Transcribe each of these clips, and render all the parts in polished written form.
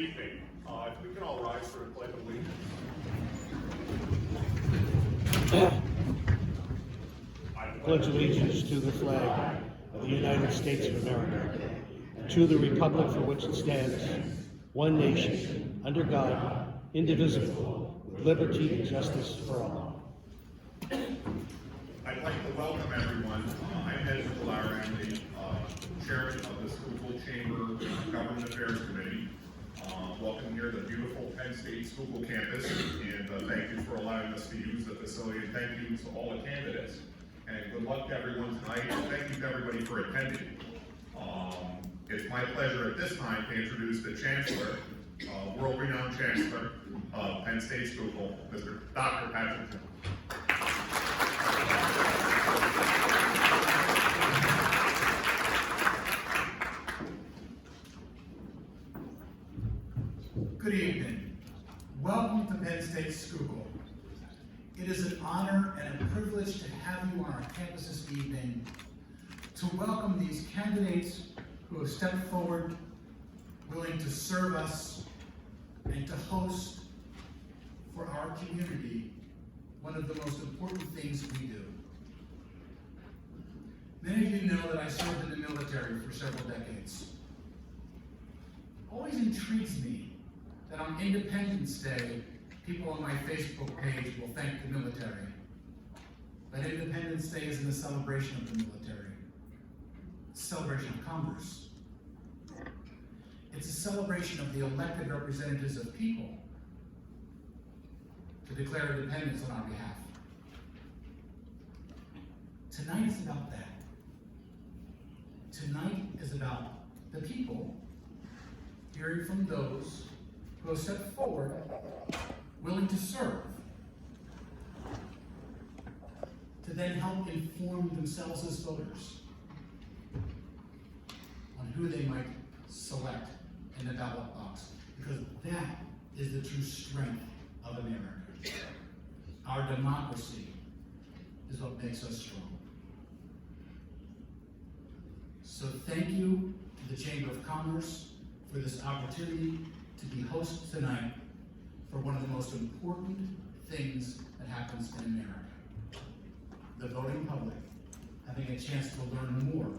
evening. If we can all rise for the pledge of allegiance. I pledge allegiance to the flag of the United States of America, and to the republic for which it stands, one nation, under God, indivisible, with liberty and justice for all. I'd like to welcome everyone. I'm Hetherington, the chairman of the Schuylkill Chamber of Government Affairs Committee. Welcome here to the beautiful Penn State Schuylkill campus, and thank you for allowing us to use the facility, and thank you to all the candidates. And good luck to everyone tonight, and thank you to everybody for attending. It's my pleasure at this time to introduce the Chancellor, world-renowned Chancellor of Penn State Schuylkill, Dr. Patrick. Good evening. Welcome to Penn State Schuylkill. It is an honor and a privilege to have you on our campus this evening to welcome these candidates who have stepped forward, willing to serve us and to host for our community one of the most important things we do. Many of you know that I served in the military for several decades. It always intrigues me that on Independence Day, people on my Facebook page will thank the military. But Independence Day isn't a celebration of the military. It's a celebration of commerce. It's a celebration of the elected representatives of people to declare independence on our behalf. Tonight is about that. Tonight is about the people hearing from those who have stepped forward, willing to serve, to then help inform themselves as voters on who they might select in the ballot box, because that is the true strength of America. Our democracy is what makes us strong. So thank you to the Chamber of Commerce for this opportunity to be host tonight for one of the most important things that happens in America. The voting public having a chance to learn more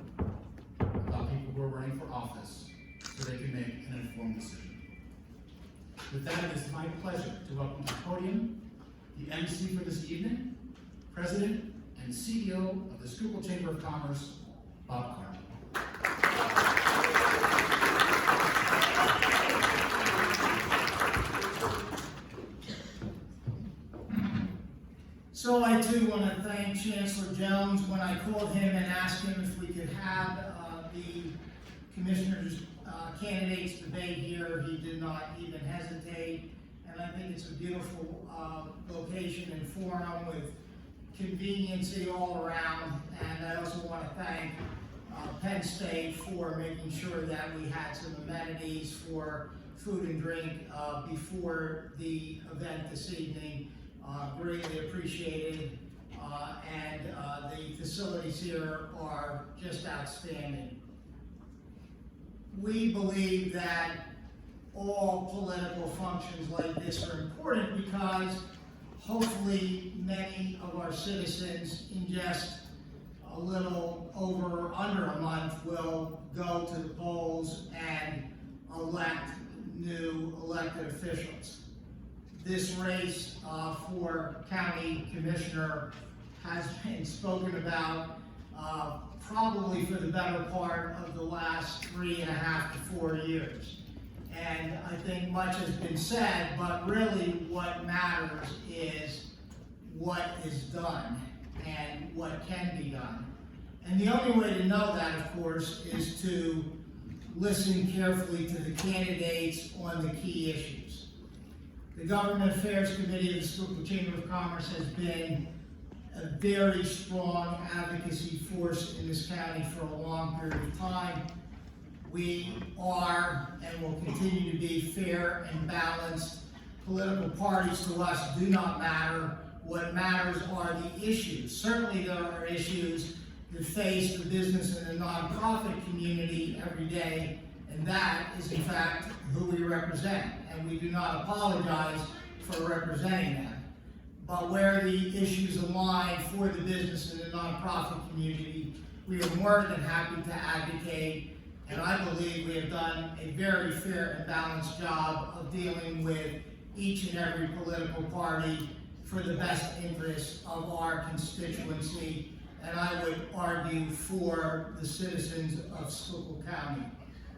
about people who are running for office so they can make an informed decision. With that, it is my pleasure to welcome to the podium the MC for this evening, President and CEO of the Schuylkill Chamber of Commerce, Bob Carter. So I too want to thank Chancellor Jones. When I called him and asked him if we could have the commissioners' candidates debate here, he did not even hesitate. And I think it's a beautiful location and forum with conveniency all around. And I also want to thank Penn State for making sure that we had some amenities for food and drink before the event this evening. Greatly appreciated, and the facilities here are just outstanding. We believe that all political functions like this are important because hopefully many of our citizens in just a little over or under a month will go to the polls and elect new elected officials. This race for county commissioner has been spoken about probably for the better part of the last 3.5 to 4 years. And I think much has been said, but really what matters is what is done and what can be done. And the only way to know that, of course, is to listen carefully to the candidates on the key issues. The Government Affairs Committee of the Schuylkill Chamber of Commerce has been a very strong advocacy force in this county for a long period of time. We are and will continue to be fair and balanced. Political parties to us do not matter. What matters are the issues. Certainly there are issues that face the business and the nonprofit community every day, And that is in fact who we represent, and we do not apologize for representing them. But where the issues align for the business and the nonprofit community, we are more than happy to advocate, and I believe we have done a very fair and balanced job of dealing with each and every political party for the best interests of our constituency, and I would argue for the citizens of Schuylkill County.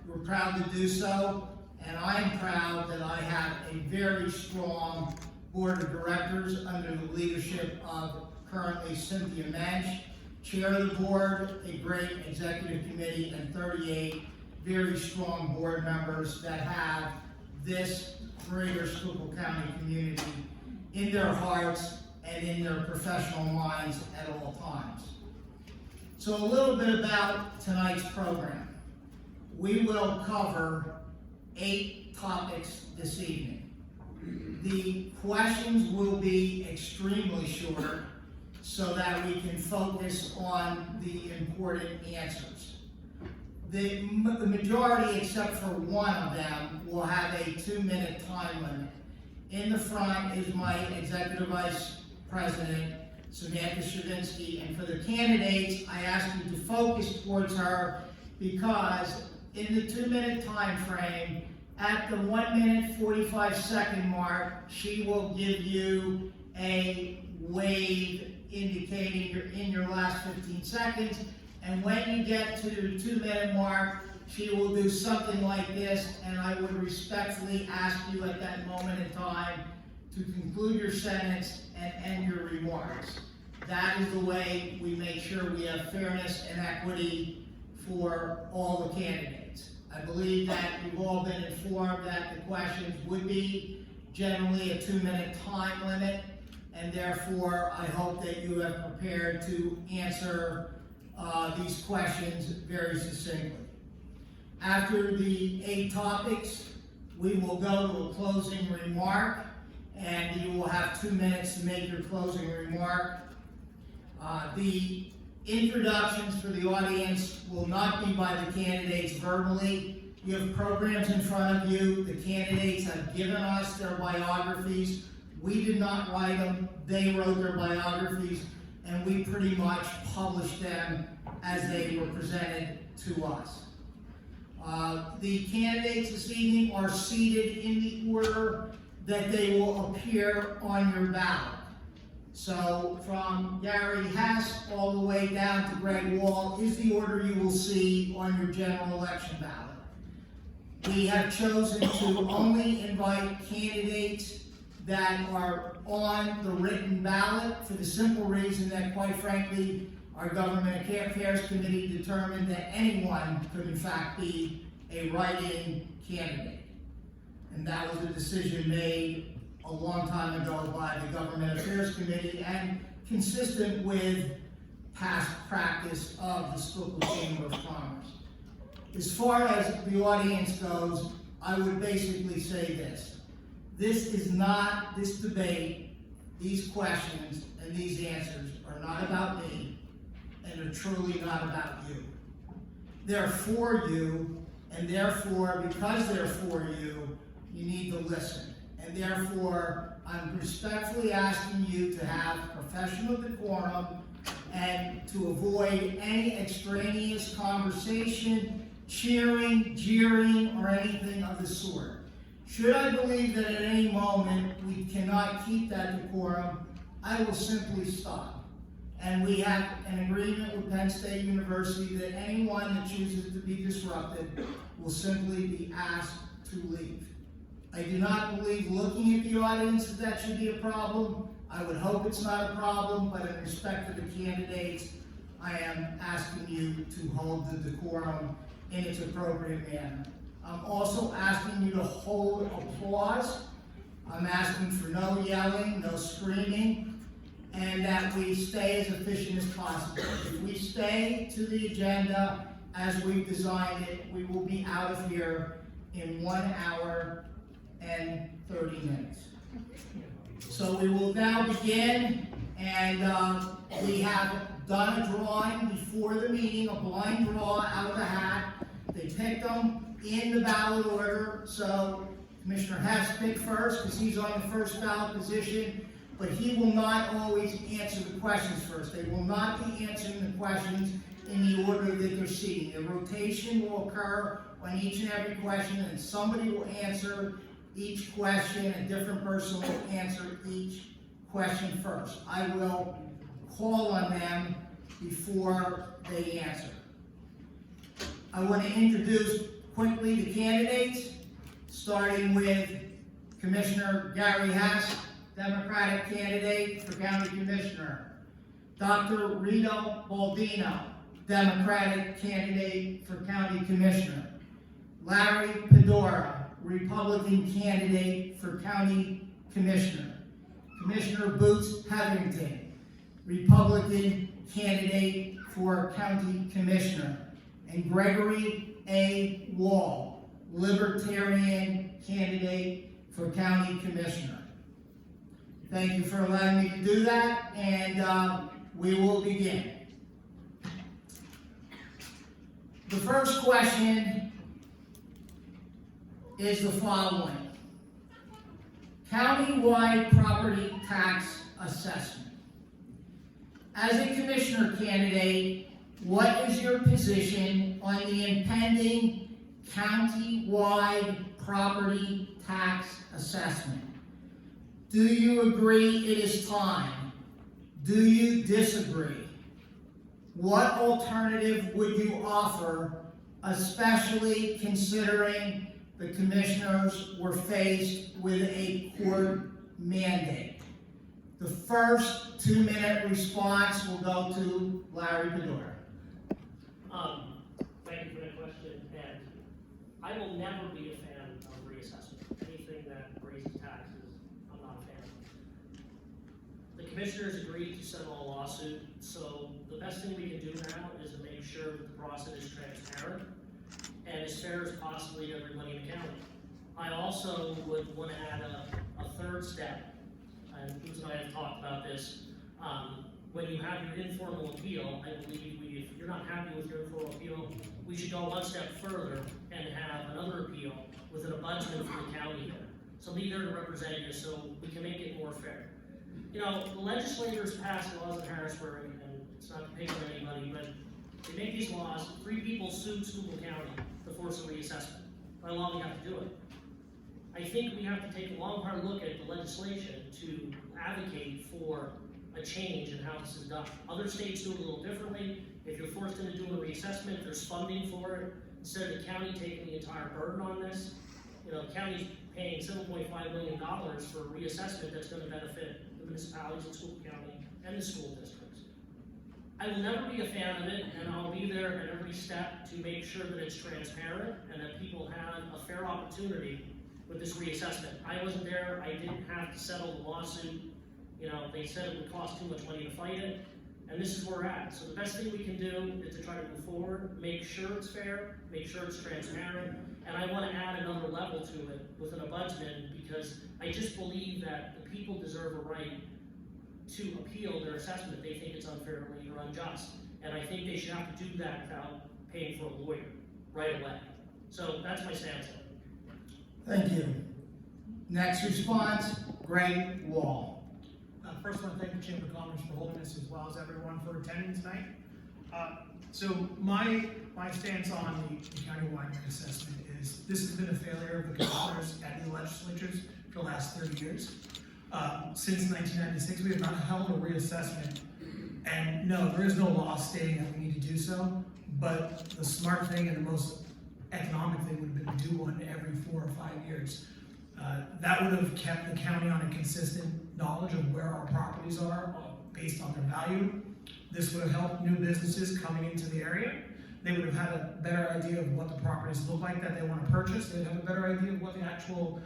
We're proud to do so, and I'm proud that I have a very strong board of directors under the leadership of currently Cynthia Mensch, chair of the board, a great executive committee, and 38 very strong board members that have this greater Schuylkill County community in their hearts and in their professional minds at all times. So a little bit about tonight's program. We will cover 8 topics this evening. The questions will be extremely short so that we can focus on the important answers. The majority, except for one of them, will have a 2-minute time limit. In the front is my Executive Vice President, Samantha Stravinsky, and for the candidates, I ask you to focus towards her because in the 2-minute time frame, at the 1-minute 45-second mark, she will give you a wave indicating you're in your last 15 seconds. And when you get to the 2-minute mark, she will do something like this, and I would respectfully ask you at that moment in time to conclude your sentence and end your remarks. That is the way we make sure we have fairness and equity for all the candidates. I believe that you've all been informed that the questions would be generally a 2-minute time limit, and therefore I hope that you have prepared to answer these questions very succinctly. After the 8 topics, we will go to a closing remark, and you will have 2 minutes to make your closing remark. The introductions for the audience will not be by the candidates verbally. You have programs in front of you. The candidates have given us their biographies. We did not write them. They wrote their biographies, and we pretty much published them as they were presented to us. The candidates this evening are seated in the order that they will appear on your ballot. So from Gary Hess all the way down to Greg Woll is the order you will see on your general election ballot. We have chosen to only invite candidates that are on the written ballot for the simple reason that, quite frankly, our Government Affairs Committee determined that anyone could in fact be a write-in candidate. And that was a decision made a long time ago by the Government Affairs Committee and consistent with past practice of the Schuylkill Chamber of Commerce. As far as the audience goes, I would basically say this. This debate, these questions and these answers are not about me, and they're truly not about you. They're for you, and therefore, because they're for you, you need to listen. And therefore, I'm respectfully asking you to have professional decorum and to avoid any extraneous conversation, cheering, jeering, or anything of the sort. Should I believe that at any moment we cannot keep that decorum, I will simply stop. And we have an agreement with Penn State University that anyone that chooses to be disrupted will simply be asked to leave. I do not believe looking at the audience that should be a problem. I would hope it's not a problem, but in respect to the candidates, I am asking you to hold the decorum in its appropriate manner. I'm also asking you to hold applause. I'm asking for no yelling, no screaming, and that we stay as efficient as possible. If we stay to the agenda as we've designed it, we will be out of here in 1 hour and 30 minutes. So we will now begin, and we have done a drawing before the meeting, a blind draw out of the hat. They picked them, in the ballot order, so Commissioner Hess picked first because he's on the first ballot position, but he will not always answer the questions first. They will not be answering the questions in the order that they're seating. The rotation will occur on each and every question, and somebody will answer each question, a different person will answer each question first. I will call on them before they answer. I want to introduce quickly the candidates, starting with Commissioner Gary Hess, Democratic candidate for County Commissioner. Dr. Rita Baldino, Democratic candidate for County Commissioner. Larry Padora, Republican candidate for County Commissioner. Commissioner Boots Hetherington, Republican candidate for County Commissioner. And Gregory A. Woll, Libertarian candidate for County Commissioner. Thank you for allowing me to do that, and we will begin. The first question is the following. County-wide property tax assessment. As a commissioner candidate, what is your position on the impending county-wide property tax assessment? Do you agree it is time? Do you disagree? What alternative would you offer, especially considering the commissioners were faced with a court mandate? The first 2-minute response will go to Larry Padora. Thank you for that question, and I will never be a fan of reassessment. Anything that raises taxes, I'm not a fan of. The commissioners agreed to settle a lawsuit, so the best thing we can do now is to make sure that the process is transparent and as fair as possibly to everybody in the county. I also would want to add a third step, and Boots and I have talked about this. When you have your informal appeal, I believe if you're not happy with your informal appeal, we should go one step further and have another appeal with an ombudsman from the county here. Somebody there to represent you so we can make it more fair. You know, the legislators passed laws in Harrisburg, and it's not to pick on anybody, but they make these laws. 3 people sued Schuylkill County to force a reassessment. By law, we have to do it. I think we have to take a long, hard look at the legislation to advocate for a change in how this is done. Other states do it a little differently. If you're forced into doing a reassessment, there's funding for it. Instead of the county taking the entire burden on this, you know, the county's paying $7.5 million for a reassessment that's going to benefit the municipalities in Schuylkill County and the school districts. I will never be a fan of it, and I'll be there at every step to make sure that it's transparent and that people have a fair opportunity with this reassessment. I wasn't there. I didn't have to settle the lawsuit. You know, they said it would cost too much money to fight it, and this is where we're at. So the best thing we can do is to try to move forward, make sure it's fair, make sure it's transparent, and I want to add another level to it with an ombudsman because I just believe that the people deserve a right to appeal their assessment if they think it's unfairly or unjust. And I think they should have to do that without paying for a lawyer right away. So that's my stance on it. Thank you. Next response, Greg Woll. First, I want to thank the Chamber of Commerce for holding this, as well as everyone for attending tonight. So my stance on the countywide reassessment is this has been a failure of the commissioners and the legislatures for the last 30 years. Since 1996, we have not held a reassessment, and no, there is no law stating that we need to do so, but the smart thing and the most economic thing would have been to do one every 4 or 5 years. That would have kept the county on a consistent knowledge of where our properties are based on their value. This would have helped new businesses coming into the area. They would have had a better idea of what the properties look like that they want to purchase. They'd have a better idea of what the actual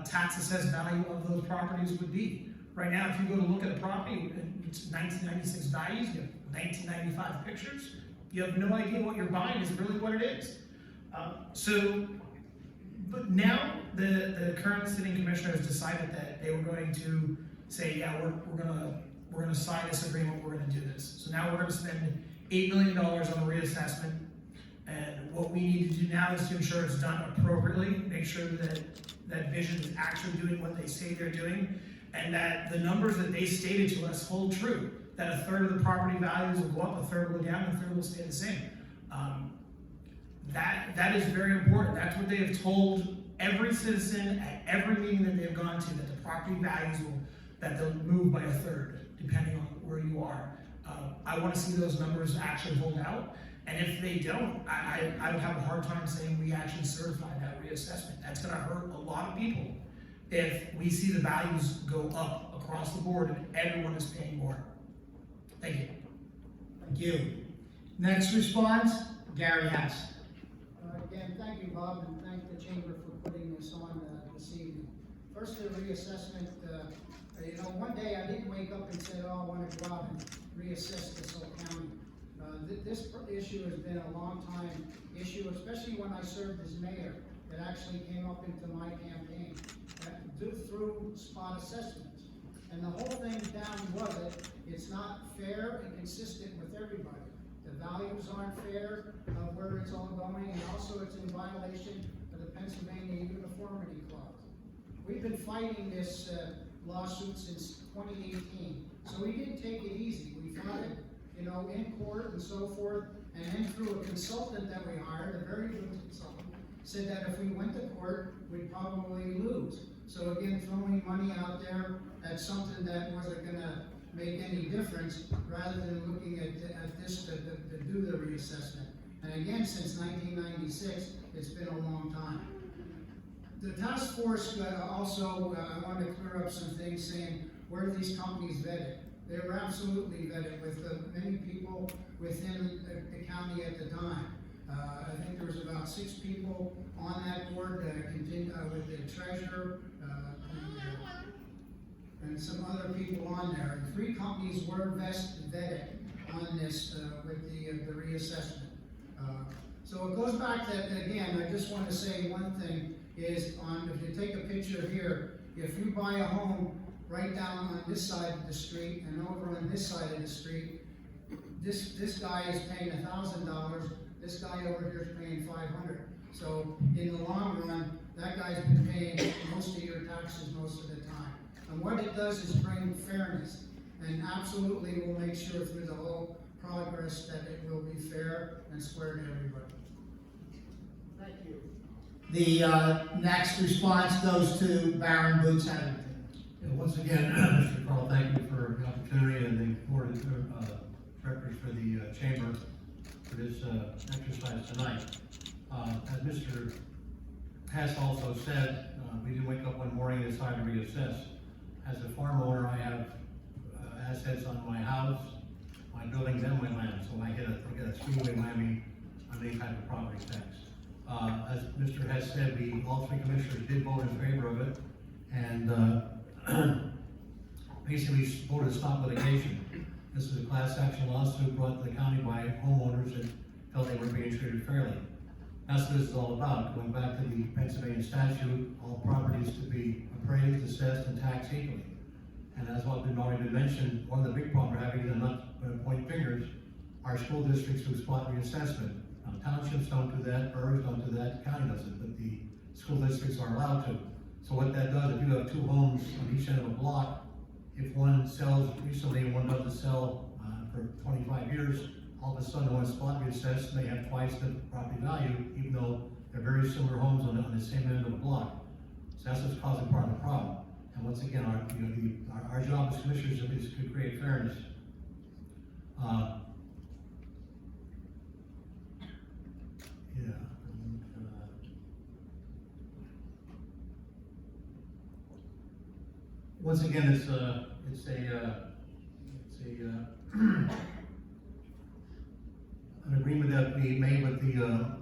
tax assessed value of those properties would be. Right now, if you go to look at a property, it's 1996 values, you have 1995 pictures, you have no idea what you're buying is really what it is. But now the current sitting commissioners decided that they were going to say, yeah, we're gonna sign this agreement, we're gonna do this. So now we're gonna spend $8 million on a reassessment, And what we need to do now is to ensure it's done appropriately, make sure that that vision is actually doing what they say they're doing, and that the numbers that they stated to us hold true, that a third of the property values will go up, a third will go down, a third will stay the same. That is very important. That's what they have told every citizen at every meeting that they've gone to, that the property values that they'll move by a third, depending on where you are. I want to see those numbers actually hold out. And if they don't, I would have a hard time saying we actually certified that reassessment. That's gonna hurt a lot of people if we see the values go up across the board and everyone is paying more. Thank you. Thank you. Next response, Gary Hess. Again, thank you, Bob, and thank the Chamber for putting this on this evening. First, the reassessment, one day I didn't wake up and say, oh, I want to go out and reassess this whole county. This issue has been a long time issue, especially when I served as mayor. It actually came up into my campaign through spot assessments. And the whole thing down was it's not fair and consistent with everybody. The values aren't fair of where it's all going, and also it's in violation of the Pennsylvania Uniformity Clause. We've been fighting this lawsuit since 2018, so we didn't take it easy. We fought it, in court and so forth, and then through a consultant that we hired, a very good consultant, said that if we went to court, we'd probably lose. So again, throwing money out there at something that wasn't gonna make any difference, rather than looking at this to do the reassessment. And again, since 1996, it's been a long time. The task force also, I wanted to clear up some things saying, where are these companies vetted? They were absolutely vetted with many people within the county at the time. I think there was about 6 people on that board with the treasurer and some other people on there. And 3 companies were vetted on this with the reassessment. So it goes back to, again, I just want to say one thing is if you take a picture here, if you buy a home right down on this side of the street and over on this side of the street, this guy is paying $1,000. This guy over here is paying $500. So in the long run, that guy's been paying most of your taxes most of the time. And what it does is bring fairness, and absolutely will make sure through the whole progress that it will be fair and square to everybody. Thank you. The next response goes to Baron Boots Hetherington. Once again, Mr. Carl, thank you for the opportunity and the board of directors for the chamber for this exercise tonight. As Mr. Hess also said, we didn't wake up one morning and decide to reassess. As a farm owner, I have assets on my house, my buildings, and my land, so I get a three-way whammy on any type of property tax. As Mr. Hess said, all 3 commissioners did vote in favor of it, and basically voted to stop litigation. This is a class action lawsuit brought to the county by homeowners that felt they were being treated fairly. That's what this is all about. Going back to the Pennsylvania statute, all properties to be appraised, assessed, and taxed equally. And as what been already been mentioned, one of the big problems we're having, and not going to point fingers, our school districts do spot reassessment. Now, townships don't do that, boroughs don't do that, county doesn't, but the school districts are allowed to. So what that does, if you have 2 homes on each end of a block, if one sells recently and one doesn't sell for 25 years, all of a sudden when it's spot reassessed, they have twice the property value, even though they're very similar homes on the same end of the block. So that's what's causing part of the problem. And once again, our job as commissioners is to create fairness. Once again, it's an agreement that we made with the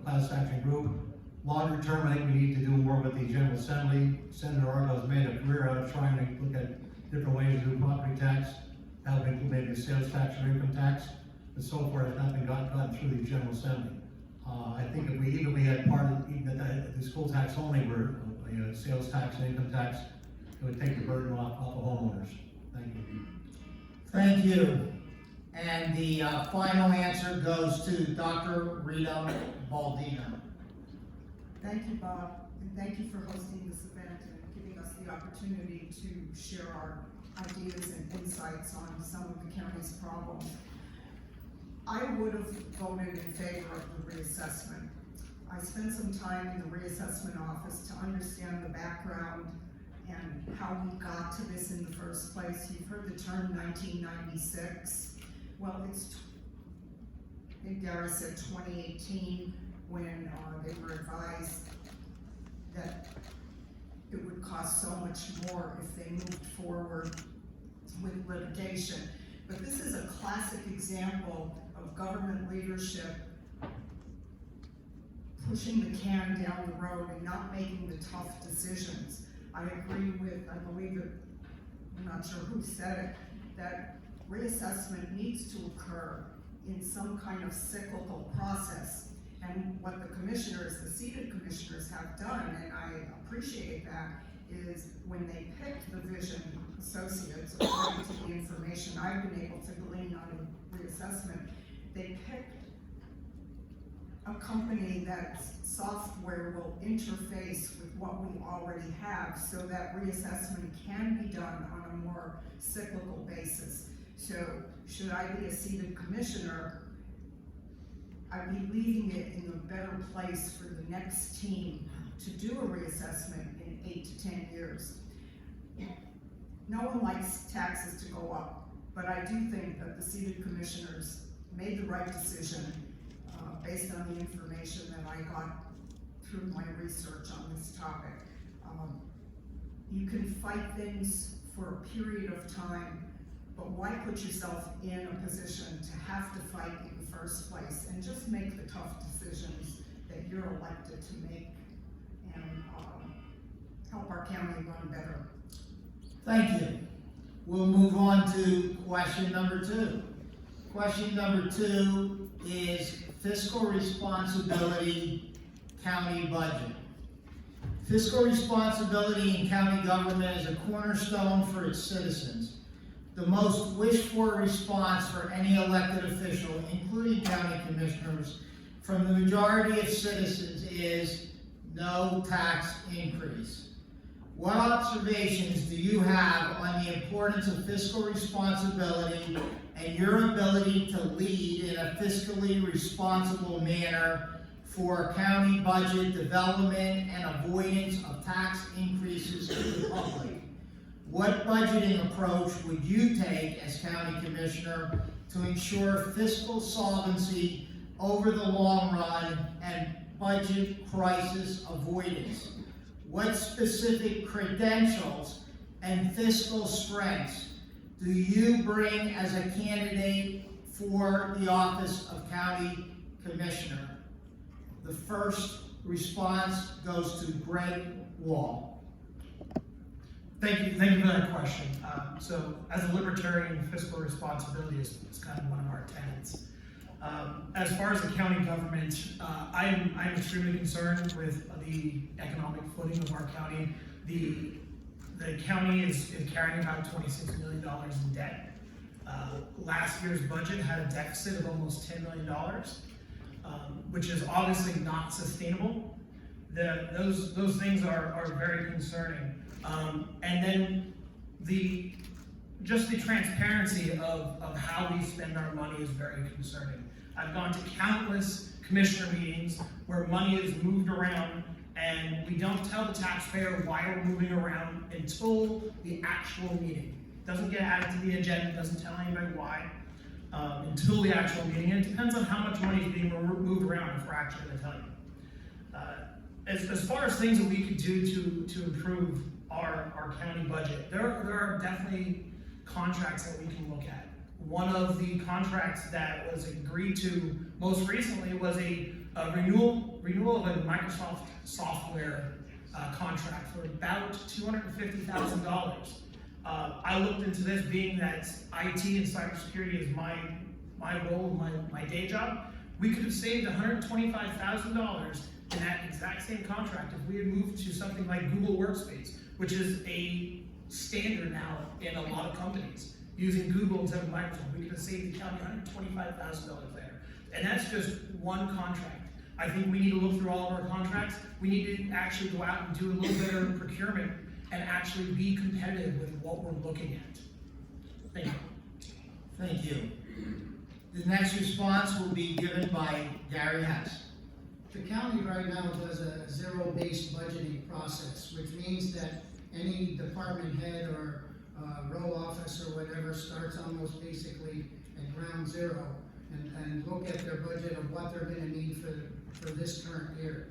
class action group. Longer term, I think we need to do more with the General Assembly. Senator Argo has made a career out of trying to look at different ways to do property tax. That would include maybe a sales tax or income tax, but so far it's not been gotten through the General Assembly. I think if we had part of the school tax only were sales tax and income tax, it would take the burden off of homeowners. Thank you. Thank you. And the final answer goes to Dr. Rita Baldino. Thank you, Bob, and thank you for hosting this event and giving us the opportunity to share our ideas and insights on some of the county's problems. I would have voted in favor of the reassessment. I spent some time in the reassessment office to understand the background and how we got to this in the first place. You've heard the term 1996. Well, I think Gary said 2018, when they were advised that it would cost so much more if they moved forward with litigation. But this is a classic example of government leadership pushing the can down the road and not making the tough decisions. I agree with, I believe it, I'm not sure who said it, that reassessment needs to occur in some kind of cyclical process. And what the commissioners, the seated commissioners have done, and I appreciate that, is when they picked the Vision Associates, according to the information I've been able to glean on a reassessment, they picked a company that software will interface with what we already have so that reassessment can be done on a more cyclical basis. So should I be a seated commissioner, I'd be leaving it in a better place for the next team to do a reassessment in 8 to 10 years. No one likes taxes to go up, but I do think that the seated commissioners made the right decision based on the information that I got through my research on this topic. You can fight things for a period of time, but why put yourself in a position to have to fight in the first place, and just make the tough decisions that you're elected to make and help our county run better. Thank you. We'll move on to question number 2. Question number 2 is fiscal responsibility, county budget. Fiscal responsibility in county government is a cornerstone for its citizens. The most wished-for response for any elected official, including county commissioners, from the majority of citizens is no tax increase. What observations do you have on the importance of fiscal responsibility and your ability to lead in a fiscally responsible manner for county budget development and avoidance of tax increases to the public? What budgeting approach would you take as county commissioner to ensure fiscal solvency over the long run and budget crisis avoidance? What specific credentials and fiscal strengths do you bring as a candidate for the office of county commissioner? The first response goes to Greg Woll. Thank you for that question. So as a libertarian, fiscal responsibility is kind of one of our tenets. As far as the county government, I'm extremely concerned with the economic footing of our county. The county is carrying about $26 million in debt. Last year's budget had a deficit of almost $10 million, which is obviously not sustainable. Those things are very concerning. And then just the transparency of how we spend our money is very concerning. I've gone to countless commissioner meetings where money is moved around and we don't tell the taxpayer why we're moving around until the actual meeting. It doesn't get added to the agenda, doesn't tell anybody why until the actual meeting. And it depends on how much money is being moved around if we're actually going to tell you. As far as things that we could do to improve our county budget, there are definitely contracts that we can look at. One of the contracts that was agreed to most recently was a renewal of a Microsoft software contract for about $250,000. I looked into this, being that IT and cybersecurity is my role, my day job. We could have saved $125,000 in that exact same contract if we had moved to something like Google Workspace, which is a standard now in a lot of companies. using Google instead of Microsoft. We could have saved the county $125,000 there. And that's just one contract. I think we need to look through all of our contracts. We need to actually go out and do a little bit of procurement and actually be competitive with what we're looking at. Thank you. Thank you. The next response will be given by Gary Hess. The county right now does a zero-based budgeting process, which means that any department head or row office or whatever starts almost basically at ground zero and look at their budget of what they're gonna need for this current year.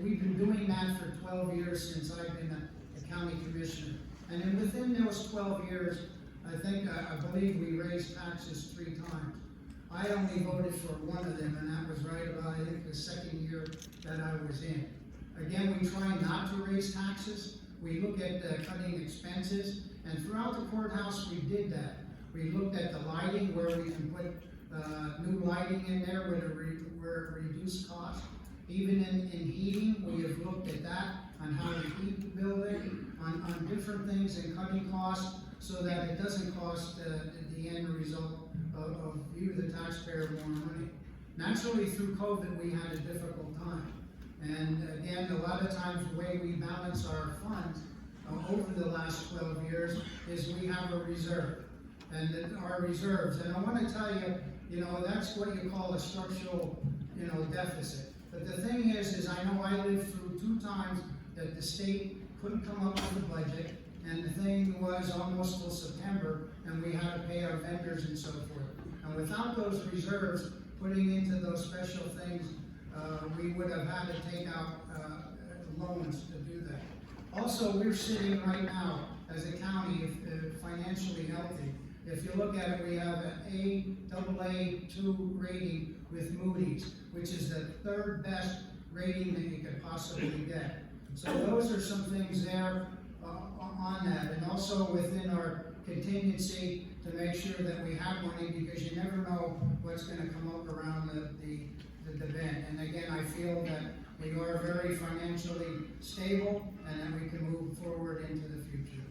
We've been doing that for 12 years since I've been a county commissioner. And then within those 12 years, I believe we raised taxes 3 times. I only voted for one of them, and that was right about, I think, the second year that I was in. Again, we try not to raise taxes. We look at cutting expenses, and throughout the courthouse, we did that. We looked at the lighting, where we can put new lighting in there where it reduced cost. Even in heating, we have looked at that, on how to heat the building, on different things and cutting costs, so that it doesn't cost the end result of you, the taxpayer, more money. Naturally, through COVID, we had a difficult time. And again, a lot of times the way we balance our funds over the last 12 years is we have a reserve. And our reserves, and I want to tell you, that's what you call a structural, deficit. But the thing is I know I lived through 2 times that the state couldn't come up with a budget, and the thing was almost till September, and we had to pay our vendors and so forth. And without those reserves, putting into those special things, we would have had to take out loans to do that. Also, we're sitting right now as a county financially healthy. If you look at it, we have an AA2 rating with Moody's, which is the 3rd best rating that you could possibly get. So those are some things there on that, and also within our contingency to make sure that we have money, because you never know what's going to come up around the bend. And again, I feel that we are very financially stable and that we can move forward into the future.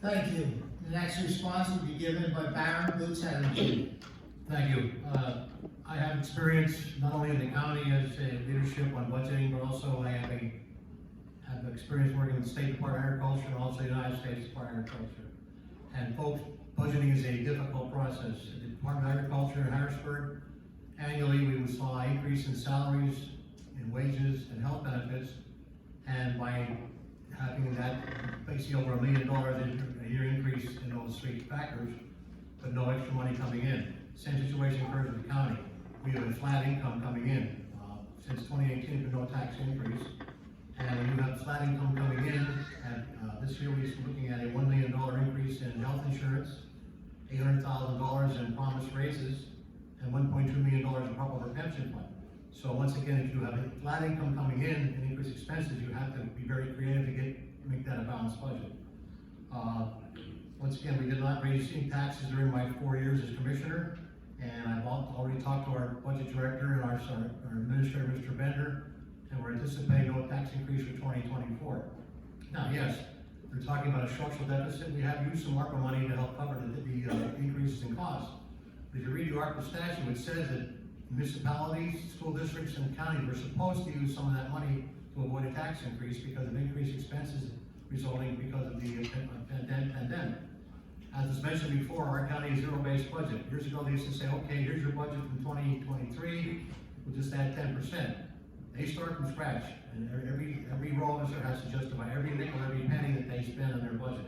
Thank you. The next response will be given by Baron Boots Hetherington. Thank you. I have experience not only in the county as a leadership on budgeting, but also I have experience working with the State Department of Agriculture and also the United States Department of Agriculture. And folks, budgeting is a difficult process. At the Department of Agriculture in Harrisburg, annually we saw an increase in salaries, in wages, and health benefits, and by having that basically over $1 million a year increase in those 3 factors, but no extra money coming in. Same situation occurs in the county. We have a flat income coming in. Since 2018, there's been no tax increase. And when you have flat income coming in, and this year we're looking at a $1 million increase in health insurance, $800,000 in promised raises, and $1.2 million in proper pension fund. So once again, if you have a flat income coming in and increased expenses, you have to be very creative to make that a balanced budget. Once again, we did not raise any taxes during my 4 years as commissioner, and I've already talked to our budget director and our administrator, Mr. Bender, and we're anticipating no tax increase for 2024. Now, yes, we're talking about a structural deficit. We have used some ARPA money to help cover the increases in costs. But if you read the ARPA statute, it says that municipalities, school districts, and counties were supposed to use some of that money to avoid a tax increase because of increased expenses resulting because of the pandemic. As was mentioned before, our county is zero-based budget. Years ago, they used to say, okay, here's your budget from 2023, we'll just add 10%. They start from scratch, and every row officer has to justify every nickel, every penny that they spend on their budget.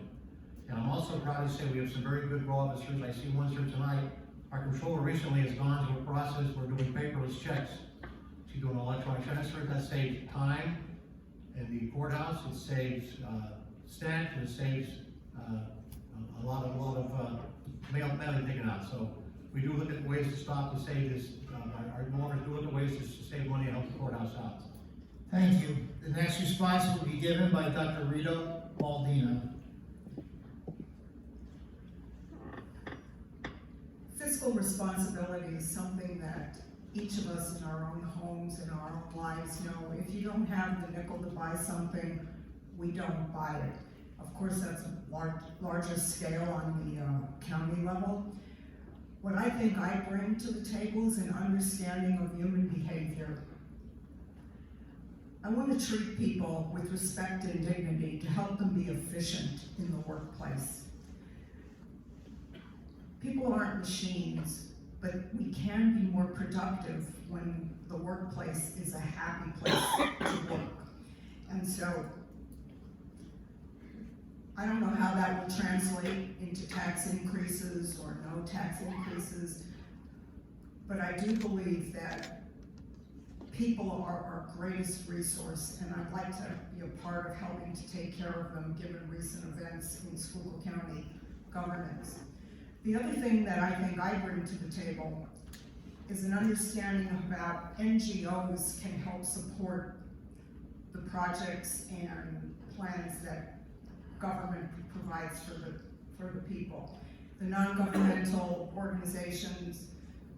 And I'm also proud to say we have some very good row officers. I see one here tonight. Our controller recently has gone through a process. We're doing paperless checks. She's doing electronic transfer. That saves time in the courthouse. It saves stamps. It saves a lot of mailing taken out. So we do look at ways to stop to save this. Our lawyers do look at ways to save money and help the courthouse out. Thank you. The next response will be given by Dr. Rita Baldino. Fiscal responsibility is something that each of us in our own homes and our own lives know. If you don't have the nickel to buy something, we don't buy it. Of course, that's a larger scale on the county level. What I think I bring to the table is an understanding of human behavior. I want to treat people with respect and dignity to help them be efficient in the workplace. People aren't machines, but we can be more productive when the workplace is a happy place to work. And so, I don't know how that will translate into tax increases or no tax increases, but I do believe that people are our greatest resource, and I'd like to be a part of helping to take care of them given recent events in Schuylkill County governance. The other thing that I think I bring to the table is an understanding about NGOs can help support the projects and plans that government provides for the people. The non-governmental organizations,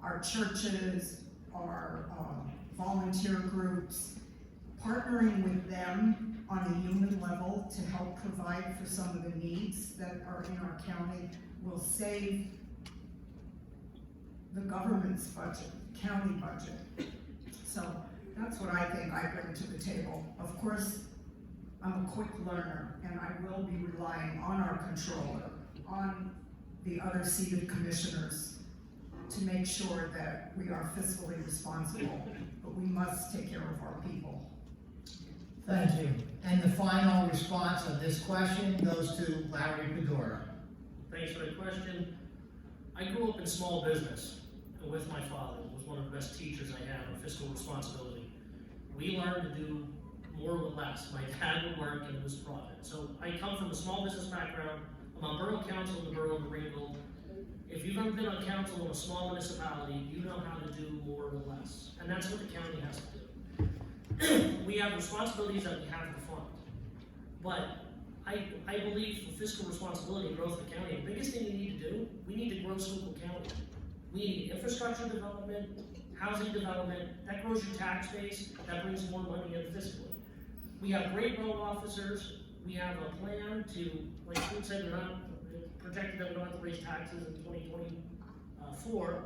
our churches, our volunteer groups, partnering with them on a human level to help provide for some of the needs that are in our county will save the government's budget, county budget. So that's what I think I bring to the table. Of course, I'm a quick learner, and I will be relying on our controller, on the other seated commissioners to make sure that we are fiscally responsible, but we must take care of our people. Thank you. And the final response of this question goes to Larry Padora. Thanks for the question. I grew up in small business with my father. He was one of the best teachers I had on fiscal responsibility. We learned to do more with less. My dad would work and it was profit. So I come from a small business background. I'm on borough council in the borough of Ringgold. If you've ever been on council in a small municipality, you know how to do more with less. And that's what the county has to do. We have responsibilities that we have to fund. But I believe for fiscal responsibility and growth of the county, the biggest thing we need to do, we need to grow Schuylkill County. We need infrastructure development, housing development, that grows your tax base, that brings more money in fiscally. We have great road officers. We have a plan to, like Food said, we're not projected that we don't have to raise taxes in 2024.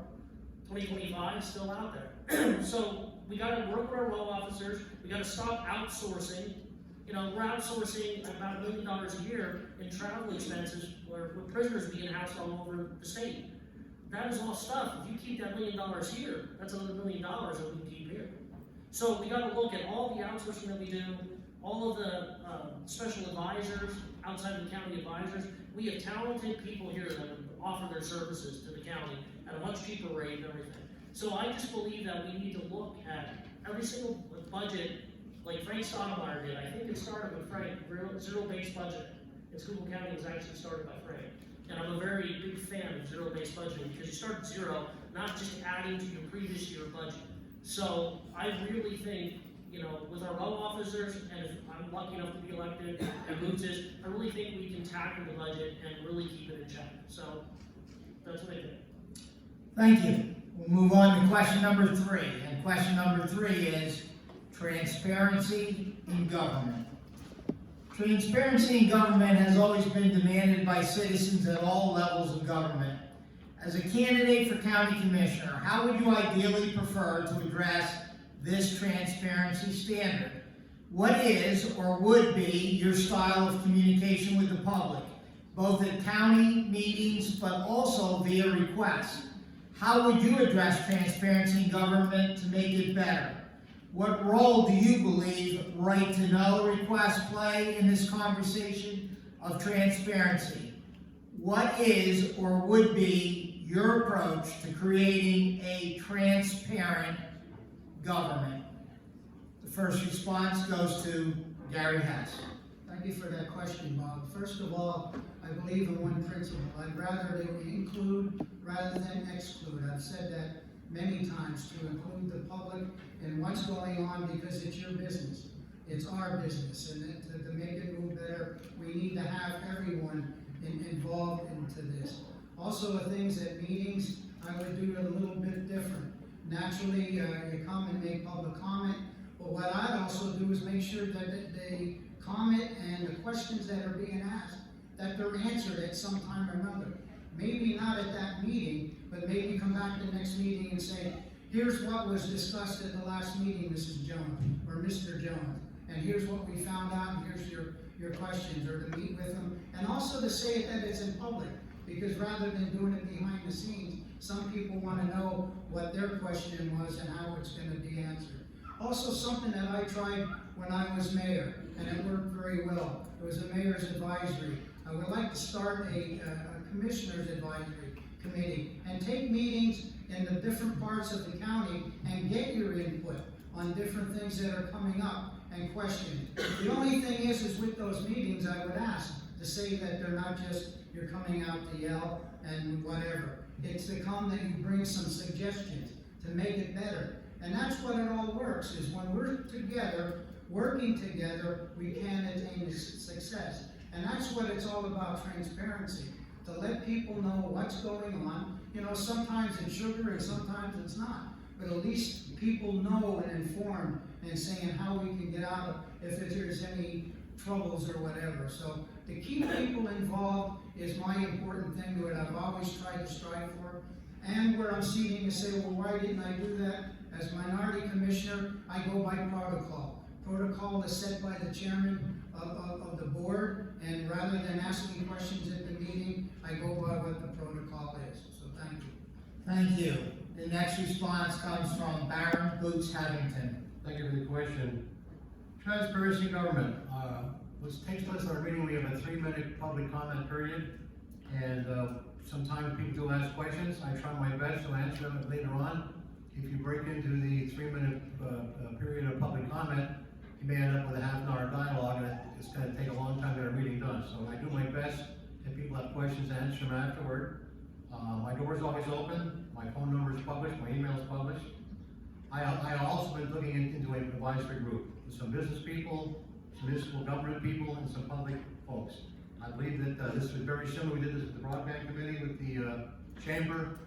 2025 is still out there. So we gotta work with our road officers. We gotta stop outsourcing. You know, we're outsourcing about $1 million a year in travel expenses where prisoners being housed all over the state. That is all stuff. If you keep that $1 million here, that's another $1 million that we can keep here. So we got to look at all the outsourcing that we do, all of the special advisors, outside the county advisors. We have talented people here that offer their services to the county at a much cheaper rate and everything. So I just believe that we need to look at every single budget, like Frank Stottlemyre did. I think it started with Frank, zero-based budget. And Schuylkill County was actually started by Frank. And I'm a very big fan of zero-based budgeting because you start at zero, not just adding to your previous year budget. So I really think, you know, with our row officers, and if I'm lucky enough to be elected, and Boots is, I really think we can tackle the budget and really keep it in check. So that's what I think. Thank you. We'll move on to question number 3. And question number 3 is transparency in government. Transparency in government has always been demanded by citizens at all levels of government. As a candidate for county commissioner, how would you ideally prefer to address this transparency standard? What is or would be your style of communication with the public, both at county meetings but also via request? How would you address transparency in government to make it better? What role do you believe right-to-know requests play in this conversation of transparency? What is or would be your approach to creating a transparent government? The first response goes to Gary Hess. Thank you for that question, Bob. First of all, I believe in one principle. I'd rather they would include rather than exclude. I've said that many times, to include the public in what's going on because it's your business. It's our business, and to make it move better, we need to have everyone involved into this. Also, the things at meetings, I would do it a little bit different. Naturally, you come and make public comment, but what I'd also do is make sure that the comment and the questions that are being asked, that they're answered at some time or another. Maybe not at that meeting, but maybe come back to the next meeting and say, here's what was discussed at the last meeting, Mrs. Jones, or Mr. Jones, and here's what we found out, and here's your questions, or to meet with them, and also to say it that it's in public, because rather than doing it behind the scenes, some people want to know what their question was and how it's going to be answered. Also, something that I tried when I was mayor, and it worked very well. It was a mayor's advisory. I would like to start a commissioner's advisory committee and take meetings in the different parts of the county and get your input on different things that are coming up and questions. The only thing is with those meetings, I would ask to say that they're not just you're coming out to yell and whatever. It's to come that you bring some suggestions to make it better. And that's what it all works, is when we're together, working together, we can attain success. And that's what it's all about, transparency. To let people know what's going on. You know, sometimes it's sugar and sometimes it's not. But at least people know and informed and saying how we can get out of if there's any troubles or whatever. So to keep people involved is my important thing that I've always tried to strive for. And where I'm seeking to say, well, why didn't I do that? As minority commissioner, I go by protocol. Protocol is set by the chairman of the board, and rather than asking questions at the meeting, I go by what the protocol is. So thank you. Thank you. The next response comes from Baron Boots Hetherington. Thank you for the question. Transparency in government. What takes place at our meeting, we have a 3-minute public comment period, and sometimes people do ask questions. I try my best to answer them later on. If you break into the 3-minute period of public comment, you may end up with a half-an-hour dialogue, and it's going to take a long time to get our meeting done. So I do my best. If people have questions, answer them afterward. My door is always open. My phone number is published. My email is published. I also been looking into an advisory group with some business people, some municipal government people, and some public folks. I believe that this is very similar. We did this with the broadband committee with the chamber.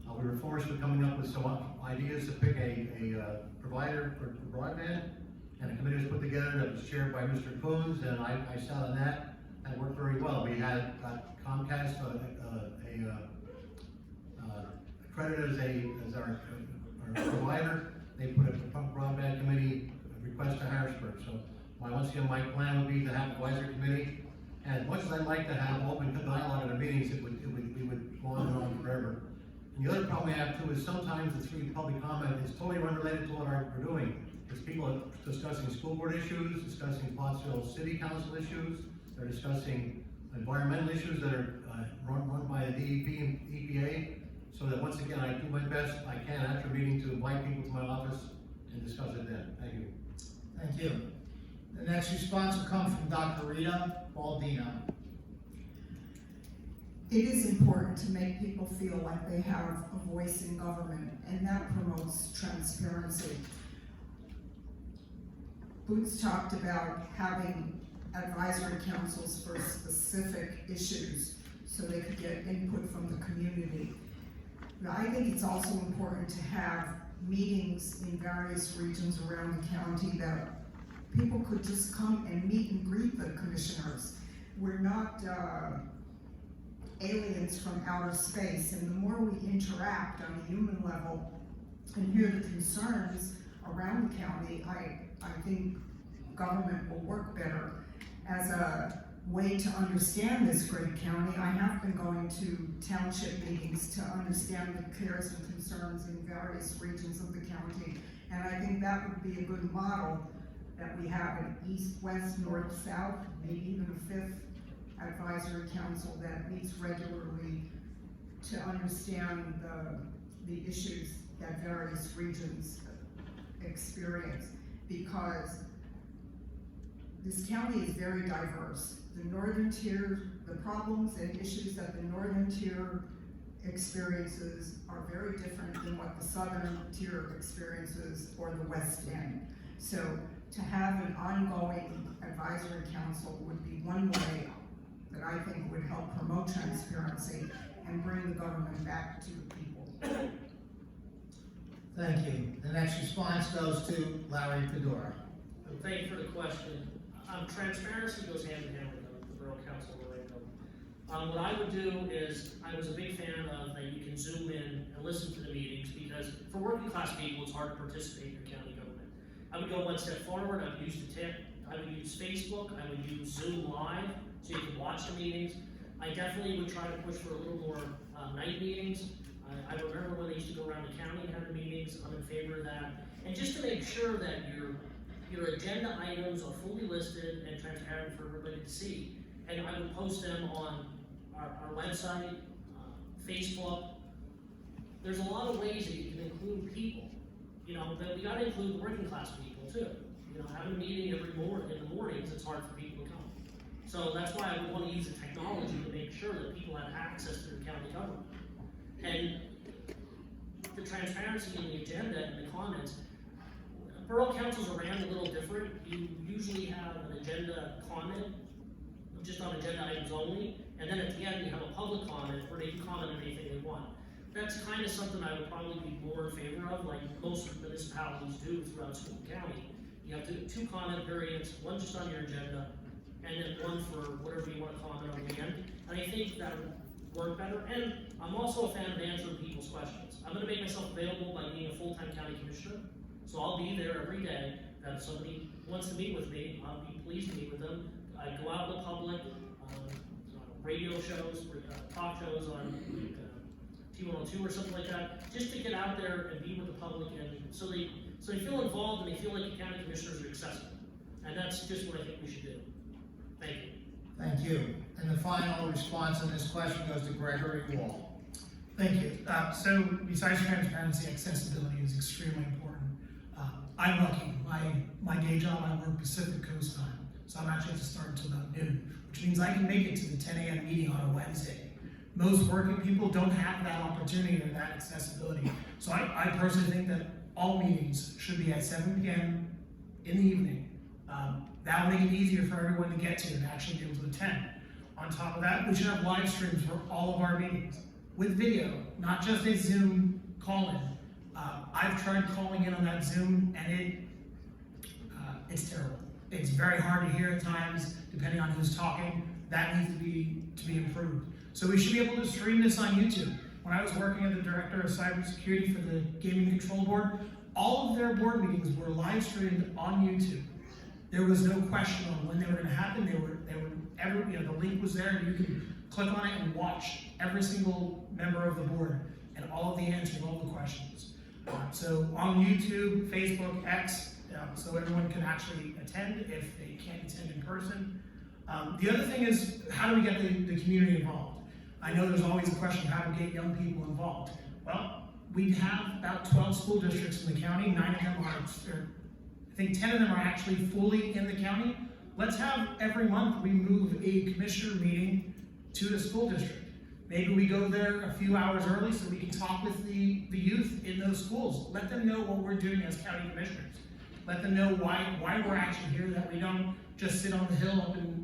We were forced with coming up with some ideas to pick a provider for broadband, and a committee was put together that was chaired by Mr. Coons, and I sat on that. That worked very well. We had Comcast accredited as our provider. They put a broadband committee request to Harrisburg. So once again, my plan would be to have an advisory committee. And as much as I'd like to have open dialogue at our meetings, we would go on and on forever. And the other problem we have too is sometimes the public comment is totally unrelated to what we're doing. There's people discussing school board issues, discussing Pottsville City Council issues. They're discussing environmental issues that are run by the DEP and EPA. So that once again, I do my best I can after meeting to invite people to my office and discuss it then. Thank you. Thank you. The next response will come from Dr. Rita Baldino. It is important to make people feel like they have a voice in government, and that promotes transparency. Boots talked about having advisory councils for specific issues so they could get input from the community. But I think it's also important to have meetings in various regions around the county that people could just come and meet and greet the commissioners. We're not aliens from outer space, and the more we interact on a human level and hear the concerns around the county, I think government will work better. As a way to understand this great county, I have been going to township meetings to understand the cares and concerns in various regions of the county, and I think that would be a good model, that we have an east, west, north, south, maybe even a 5th advisory council that meets regularly to understand the issues that various regions experience, because this county is very diverse. The northern tier, the problems and issues that the northern tier experiences are very different than what the southern tier experiences or the west end. So to have an ongoing advisory council would be one way that I think would help promote transparency and bring the government back to the people. Thank you. The next response goes to Larry Padora. Thank you for the question. Transparency goes hand in hand with the Borough Council of Laredo. What I would do is, I was a big fan of that you can zoom in and listen to the meetings, because for working class people, it's hard to participate in your county government. I would go one step forward. I would use the tip. I would use Facebook. I would use Zoom Live, so you can watch the meetings. I definitely would try to push for a little more night meetings. I remember when they used to go around the county and have the meetings. I'm in favor of that. And just to make sure that your agenda items are fully listed and transparent for everybody to see. And I would post them on our website, Facebook. There's a lot of ways that you can include people. You know, but we gotta include the working class people too. You know, having a meeting every morning, in the mornings, it's hard for people to come. So that's why I would want to use the technology to make sure that people have access to the county government. And the transparency in the agenda and the comments, borough councils are ran a little different. You usually have an agenda comment, just on agenda items only, and then at the end you have a public comment where they can comment on anything they want. That's kind of something I would probably be more in favor of, like most municipalities do throughout Schuylkill County. You have two comment periods, one just on your agenda, and then one for whatever you want to comment on the end. And I think that would work better. And I'm also a fan of answering people's questions. I'm going to make myself available by being a full-time county commissioner. So I'll be there every day. That if somebody wants to meet with me, I'll be pleased to meet with them. I go out in the public, radio shows, talk shows on T102 or something like that, just to get out there and be with the public, and so they feel involved and they feel like the county commissioners are accessible. And that's just what I think we should do. Thank you. Thank you. And the final response on this question goes to Gregory Woll. Thank you. So besides transparency, accessibility is extremely important. I'm lucky. My day job, I work Pacific Coast time, so I'm actually have to start until about noon, which means I can make it to the 10 a.m. meeting on a Wednesday. Most working people don't have that opportunity or that accessibility. So I personally think that all meetings should be at 7 p.m. in the evening. That'll make it easier for everyone to get to and actually be able to attend. On top of that, we should have live streams for all of our meetings with video, not just a Zoom call-in. I've tried calling in on that Zoom, and it's terrible. It's very hard to hear at times, depending on who's talking. That needs to be improved. So we should be able to stream this on YouTube. When I was working as the director of cybersecurity for the Gaming Control Board, all of their board meetings were live streamed on YouTube. There was no question on when they were going to happen. The link was there, and you can click on it and watch every single member of the board and all of the answers, all the questions. So on YouTube, Facebook, X, so everyone can actually attend if they can't attend in person. The other thing is, how do we get the community involved? I know there's always a question of how to get young people involved. Well, we have about 12 school districts in the county, 9 of them are, I think 10 of them are actually fully in the county. Let's have every month we move a commissioner meeting to the school district. Maybe we go there a few hours early so we can talk with the youth in those schools. Let them know what we're doing as county commissioners. Let them know why we're actually here, that we don't just sit on the hill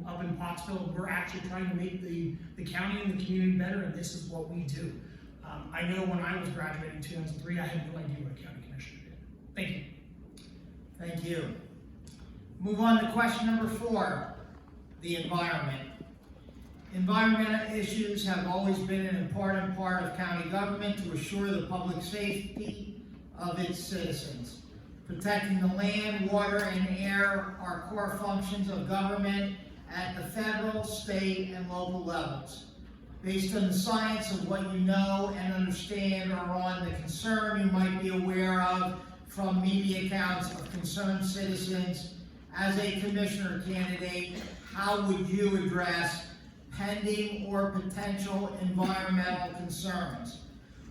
up in Pottsville. We're actually trying to make the county and the community better, and this is what we do. I know when I was graduating in 2003, I had no idea what a county commissioner did. Thank you. Thank you. Move on to question number 4, the environment. Environmental issues have always been an important part of county government to assure the public safety of its citizens. Protecting the land, water, and air are core functions of government at the federal, state, and local levels. Based on the science of what you know and understand, or on the concern you might be aware of from media accounts of concerned citizens, as a commissioner candidate, how would you address pending or potential environmental concerns?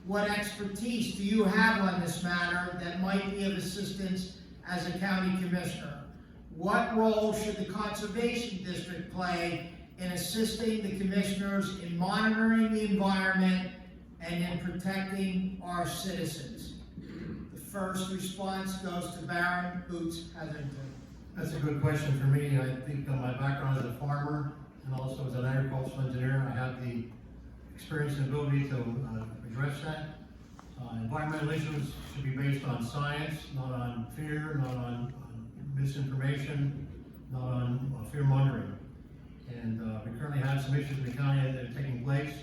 What expertise do you have on this matter that might be of assistance as a county commissioner? What role should the Conservation District play in assisting the commissioners in monitoring the environment and in protecting our citizens? The first response goes to Baron Boots Hetherington. That's a good question for me. I think my background as a farmer and also as an agricultural engineer, I have the experience and ability to address that. Environmental issues should be based on science, not on fear, not on misinformation. not on fear mongering. And we currently have some issues in the county that are taking place.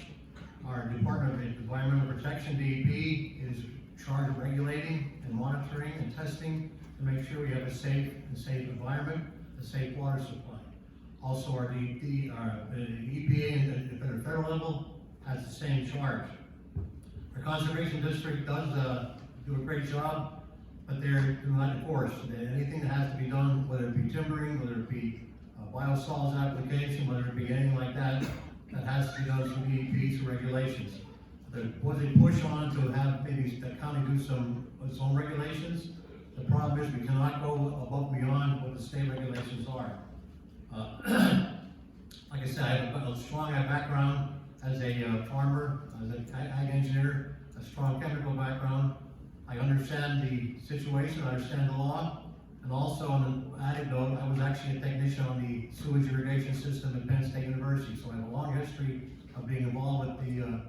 Our Department of Environmental Protection, DEP, is charged with regulating and monitoring and testing to make sure we have a safe environment, a safe water supply. Also, our the EPA at the federal level has the same charge. Our conservation district does do a great job, but they're not enforced. Anything that has to be done, whether it be timbering, whether it be biosolids application, whether it be anything like that, that has to be done through DEP through regulations. What they push on to have maybe the county do its own regulations, the problem is we cannot go above and beyond what the state regulations are. Like I said, I have a strong background as a farmer, as an ag engineer, a strong chemical background. I understand the situation, I understand the law, and also on an added note, I was actually a technician on the sewage irrigation system at Penn State University, so I have a long history of being involved with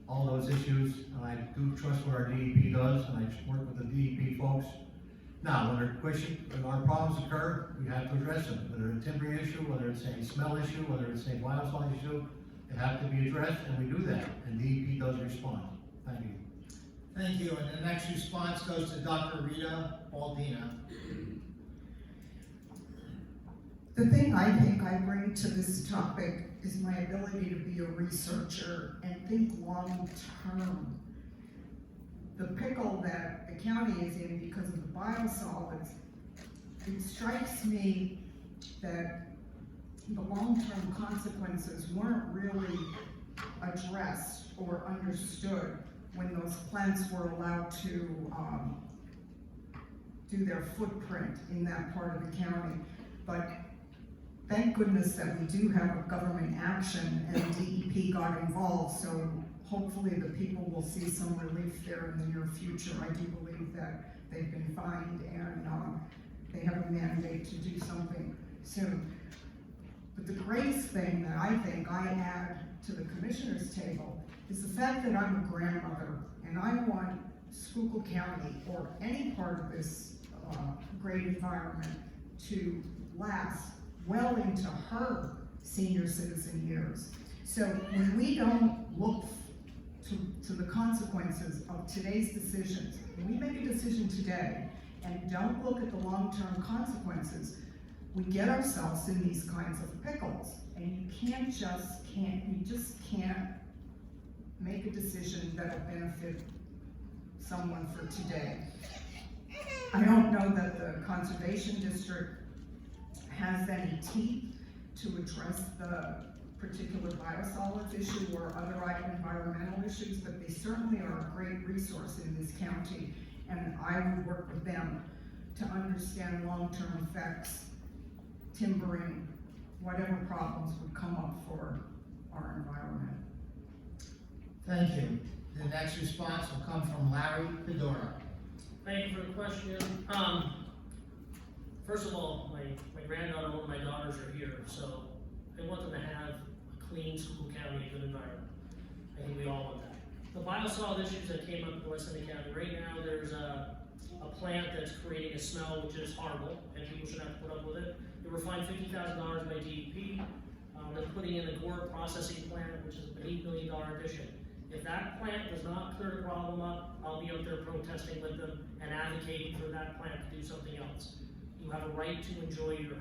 all those issues, and I do trust what our DEP does, and I work with the DEP folks. Now, when our problems occur, we have to address them. Whether it's a timbering issue, whether it's a smell issue, whether it's a biosolids issue, they have to be addressed, and we do that, and DEP does respond. Thank you. Thank you, and the next response goes to Dr. Rita Baldino. The thing I think I bring to this topic is my ability to be a researcher and think long term. The pickle that the county is in because of the biosolids, it strikes me that the long-term consequences weren't really addressed or understood when those plants were allowed to do their footprint in that part of the county. But thank goodness that we do have a government action and DEP got involved, so hopefully the people will see some relief there in the near future. I do believe that they've been fined and they have a mandate to do something soon. But the greatest thing that I think I add to the commissioner's table is the fact that I'm a grandmother and I want Schuylkill County or any part of this great environment to last well into her senior citizen years. So when we don't look to the consequences of today's decisions, when we make a decision today and don't look at the long-term consequences, we get ourselves in these kinds of pickles. And you just can't make a decision that'll benefit someone for today. I don't know that the Conservation District has any teeth to address the particular biosolids issue or other environmental issues, but they certainly are a great resource in this county, and I would work with them to understand long-term effects, timbering, whatever problems would come up for our environment. Thank you. The next response will come from Larry Padora. Thank you for the question. First of all, my granddaughter and one of my daughters are here, so I want them to have a clean Schuylkill County, a good environment. I think we all want that. The biosolid issues that came up in West End County, right now there's a plant that's creating a smell which is horrible, and people should have to put up with it. They were fined $50,000 by DEP. They're putting in a gore processing plant, which is an $8 million addition. If that plant does not clear the problem up, I'll be out there protesting with them and advocating for that plant to do something else. You have a right to enjoy your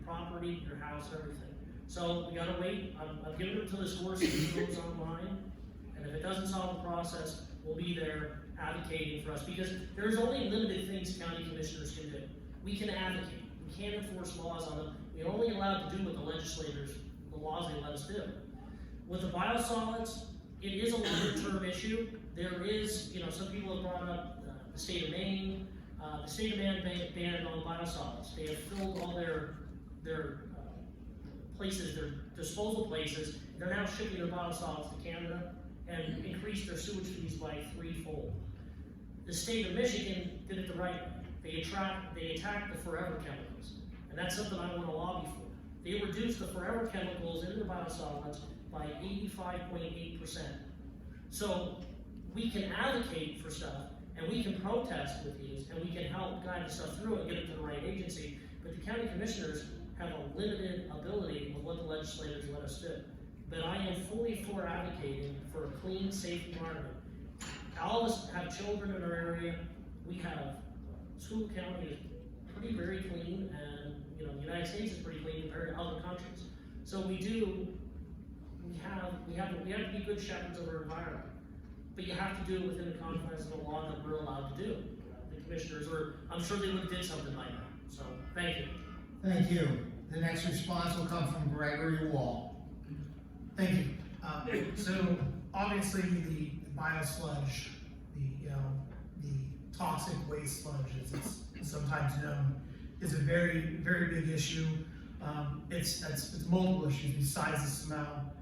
property, your house, everything. So we gotta wait. I'm giving it to the source if it goes online, and if it doesn't solve the process, we'll be there advocating for us, because there's only limited things county commissioners can do. We can advocate. We can't enforce laws on them. We're only allowed to do what the legislators, the laws they let us do. With the biosolids, it is a longer-term issue. There is, some people have brought up the state of Maine. The state of Maine banned all biosolids. They have filled all their places, their disposal places. They're now shipping their biosolids to Canada and increased their sewage fees by threefold. The state of Michigan did it the right way. They attacked the forever chemicals, and that's something I want to lobby for. They reduced the forever chemicals in the biosolids by 85.8%. So we can advocate for stuff, and we can protest with these, and we can help guide the stuff through and get it to the right agency, but the county commissioners have a limited ability of what the legislators let us do. But I am fully for advocating for a clean, safe environment. All of us have children in our area. We have, Schuylkill County is pretty very clean, and the United States is pretty clean compared to other countries. So we have to be good shepherds of our environment. But you have to do it within the confines of the law that we're allowed to do. The commissioners, I'm sure they would have did something by now. So, thank you. Thank you. The next response will come from Gregory Woll. Thank you. So obviously the biosludge, the toxic waste sludge, as it's sometimes known, is a very, very big issue. It's multiple issues besides the smell.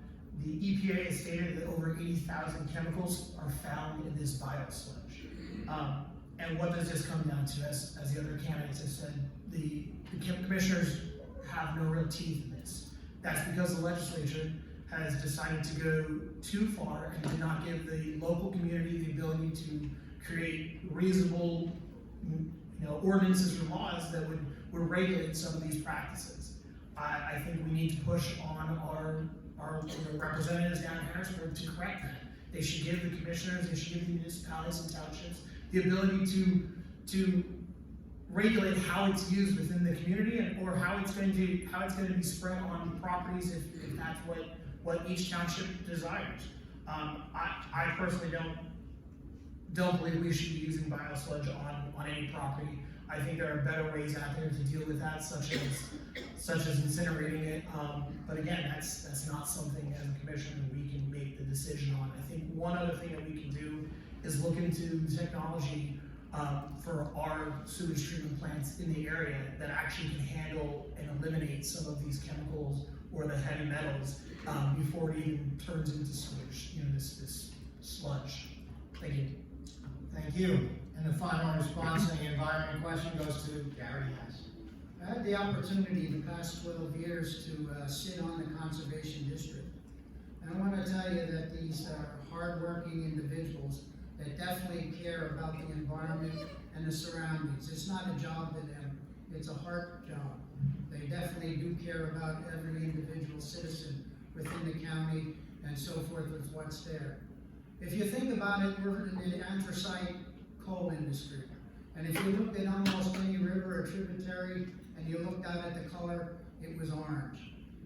The EPA has stated that over 80,000 chemicals are found in this biosludge. And what does this come down to? As the other candidates have said, the commissioners have no real teeth in this. That's because the legislature has decided to go too far and did not give the local community the ability to create reasonable ordinances or laws that would regulate some of these practices. I think we need to push on our representatives down in Harrisburg to correct that. They should give the commissioners, they should give the municipalities and townships the ability to regulate how it's used within the community or how it's going to be spread on properties if that's what each township desires. I personally don't believe we should be using biosludge on any property. I think there are better ways out there to deal with that, such as incinerating it. But again, that's not something as a commission we can make the decision on. I think one other thing that we can do is look into technology for our sewage treatment plants in the area that actually can handle and eliminate some of these chemicals or the heavy metals before it even turns into sewage, this sludge. Thank you. Thank you. And the final response to the environment question goes to Gary Hess. I had the opportunity the past 12 years to sit on the Conservation District. And I want to tell you that these are hardworking individuals that definitely care about the environment and the surroundings. It's not a job to them, it's a heart job. They definitely do care about every individual citizen within the county and so forth with what's there. If you think about it, we're in the anthracite coal industry. And if you looked at almost any river or tributary and you looked out at the color, it was orange.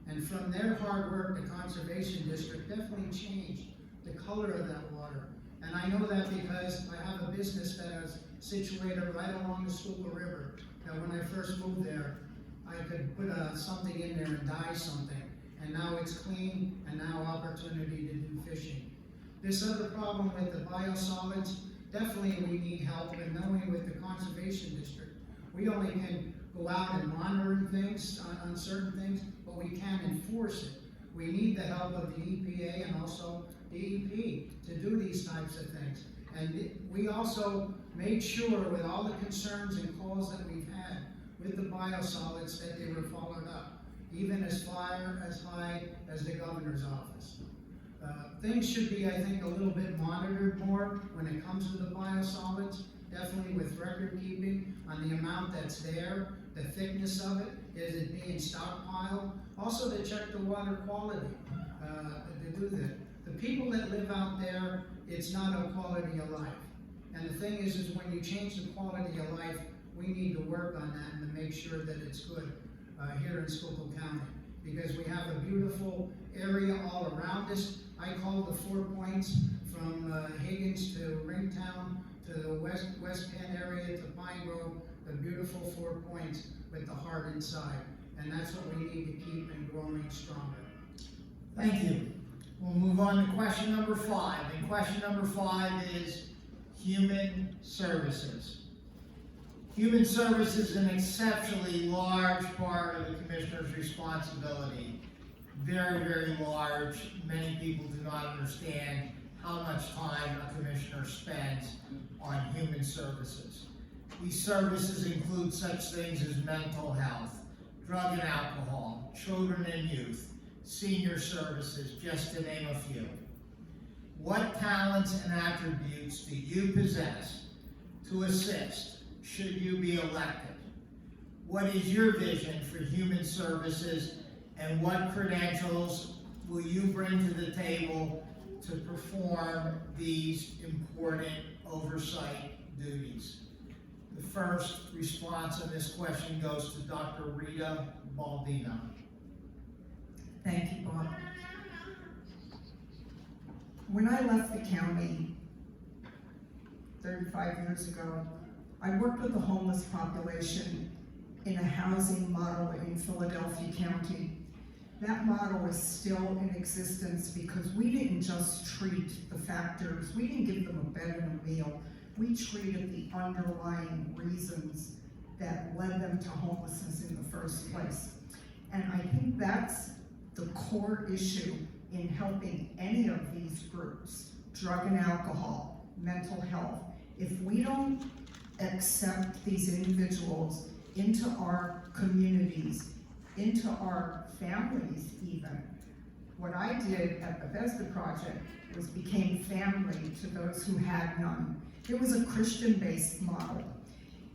And from their hard work, the Conservation District definitely changed the color of that water. And I know that because I have a business that is situated right along the Schuylkill River. Now, when I first moved there, I could put something in there and dye something. And now it's clean, and now opportunity to do fishing. This other problem with the biosolids, definitely we need help, and knowing with the Conservation District, we only can go out and monitor things on certain things, but we can't enforce it. We need the help of the EPA and also DEP to do these types of things. And we also made sure with all the concerns and calls that we've had with the biosolids that they were followed up, even as high as the governor's office. Things should be, I think, a little bit monitored more when it comes to the biosolids, definitely with record keeping on the amount that's there, the thickness of it, is it being stockpiled? Also to check the water quality, to do that. The people that live out there, it's not a quality of life. And the thing is when you change the quality of life, we need to work on that and to make sure that it's good here in Schuylkill County. Because we have a beautiful area all around us. I call the 4 points from Higgins to Ringtown to the West Penn area to Pine Grove, the beautiful 4 points with the heart inside. And that's what we need to keep and growing stronger. Thank you. We'll move on to question number 5. And question number 5 is human services. Human services is an exceptionally large part of the commissioner's responsibility. Very, very large. Many people do not understand how much time a commissioner spends on human services. These services include such things as mental health, drug and alcohol, children and youth, senior services, just to name a few. What talents and attributes do you possess to assist should you be elected? what is your vision for human services, and what credentials will you bring to the table to perform these important oversight duties? The first response on this question goes to Dr. Rita Baldino. Thank you, Bob. When I left the county 35 years ago, I worked with the homeless population in a housing model in Philadelphia County. That model is still in existence because we didn't just treat the factors, we didn't give them a bed and a meal, we treated the underlying reasons that led them to homelessness in the first place. And I think that's the core issue in helping any of these groups, drug and alcohol, mental health. If we don't accept these individuals into our communities, into our families even, what I did at the Bethesda Project was became family to those who had none. It was a Christian-based model,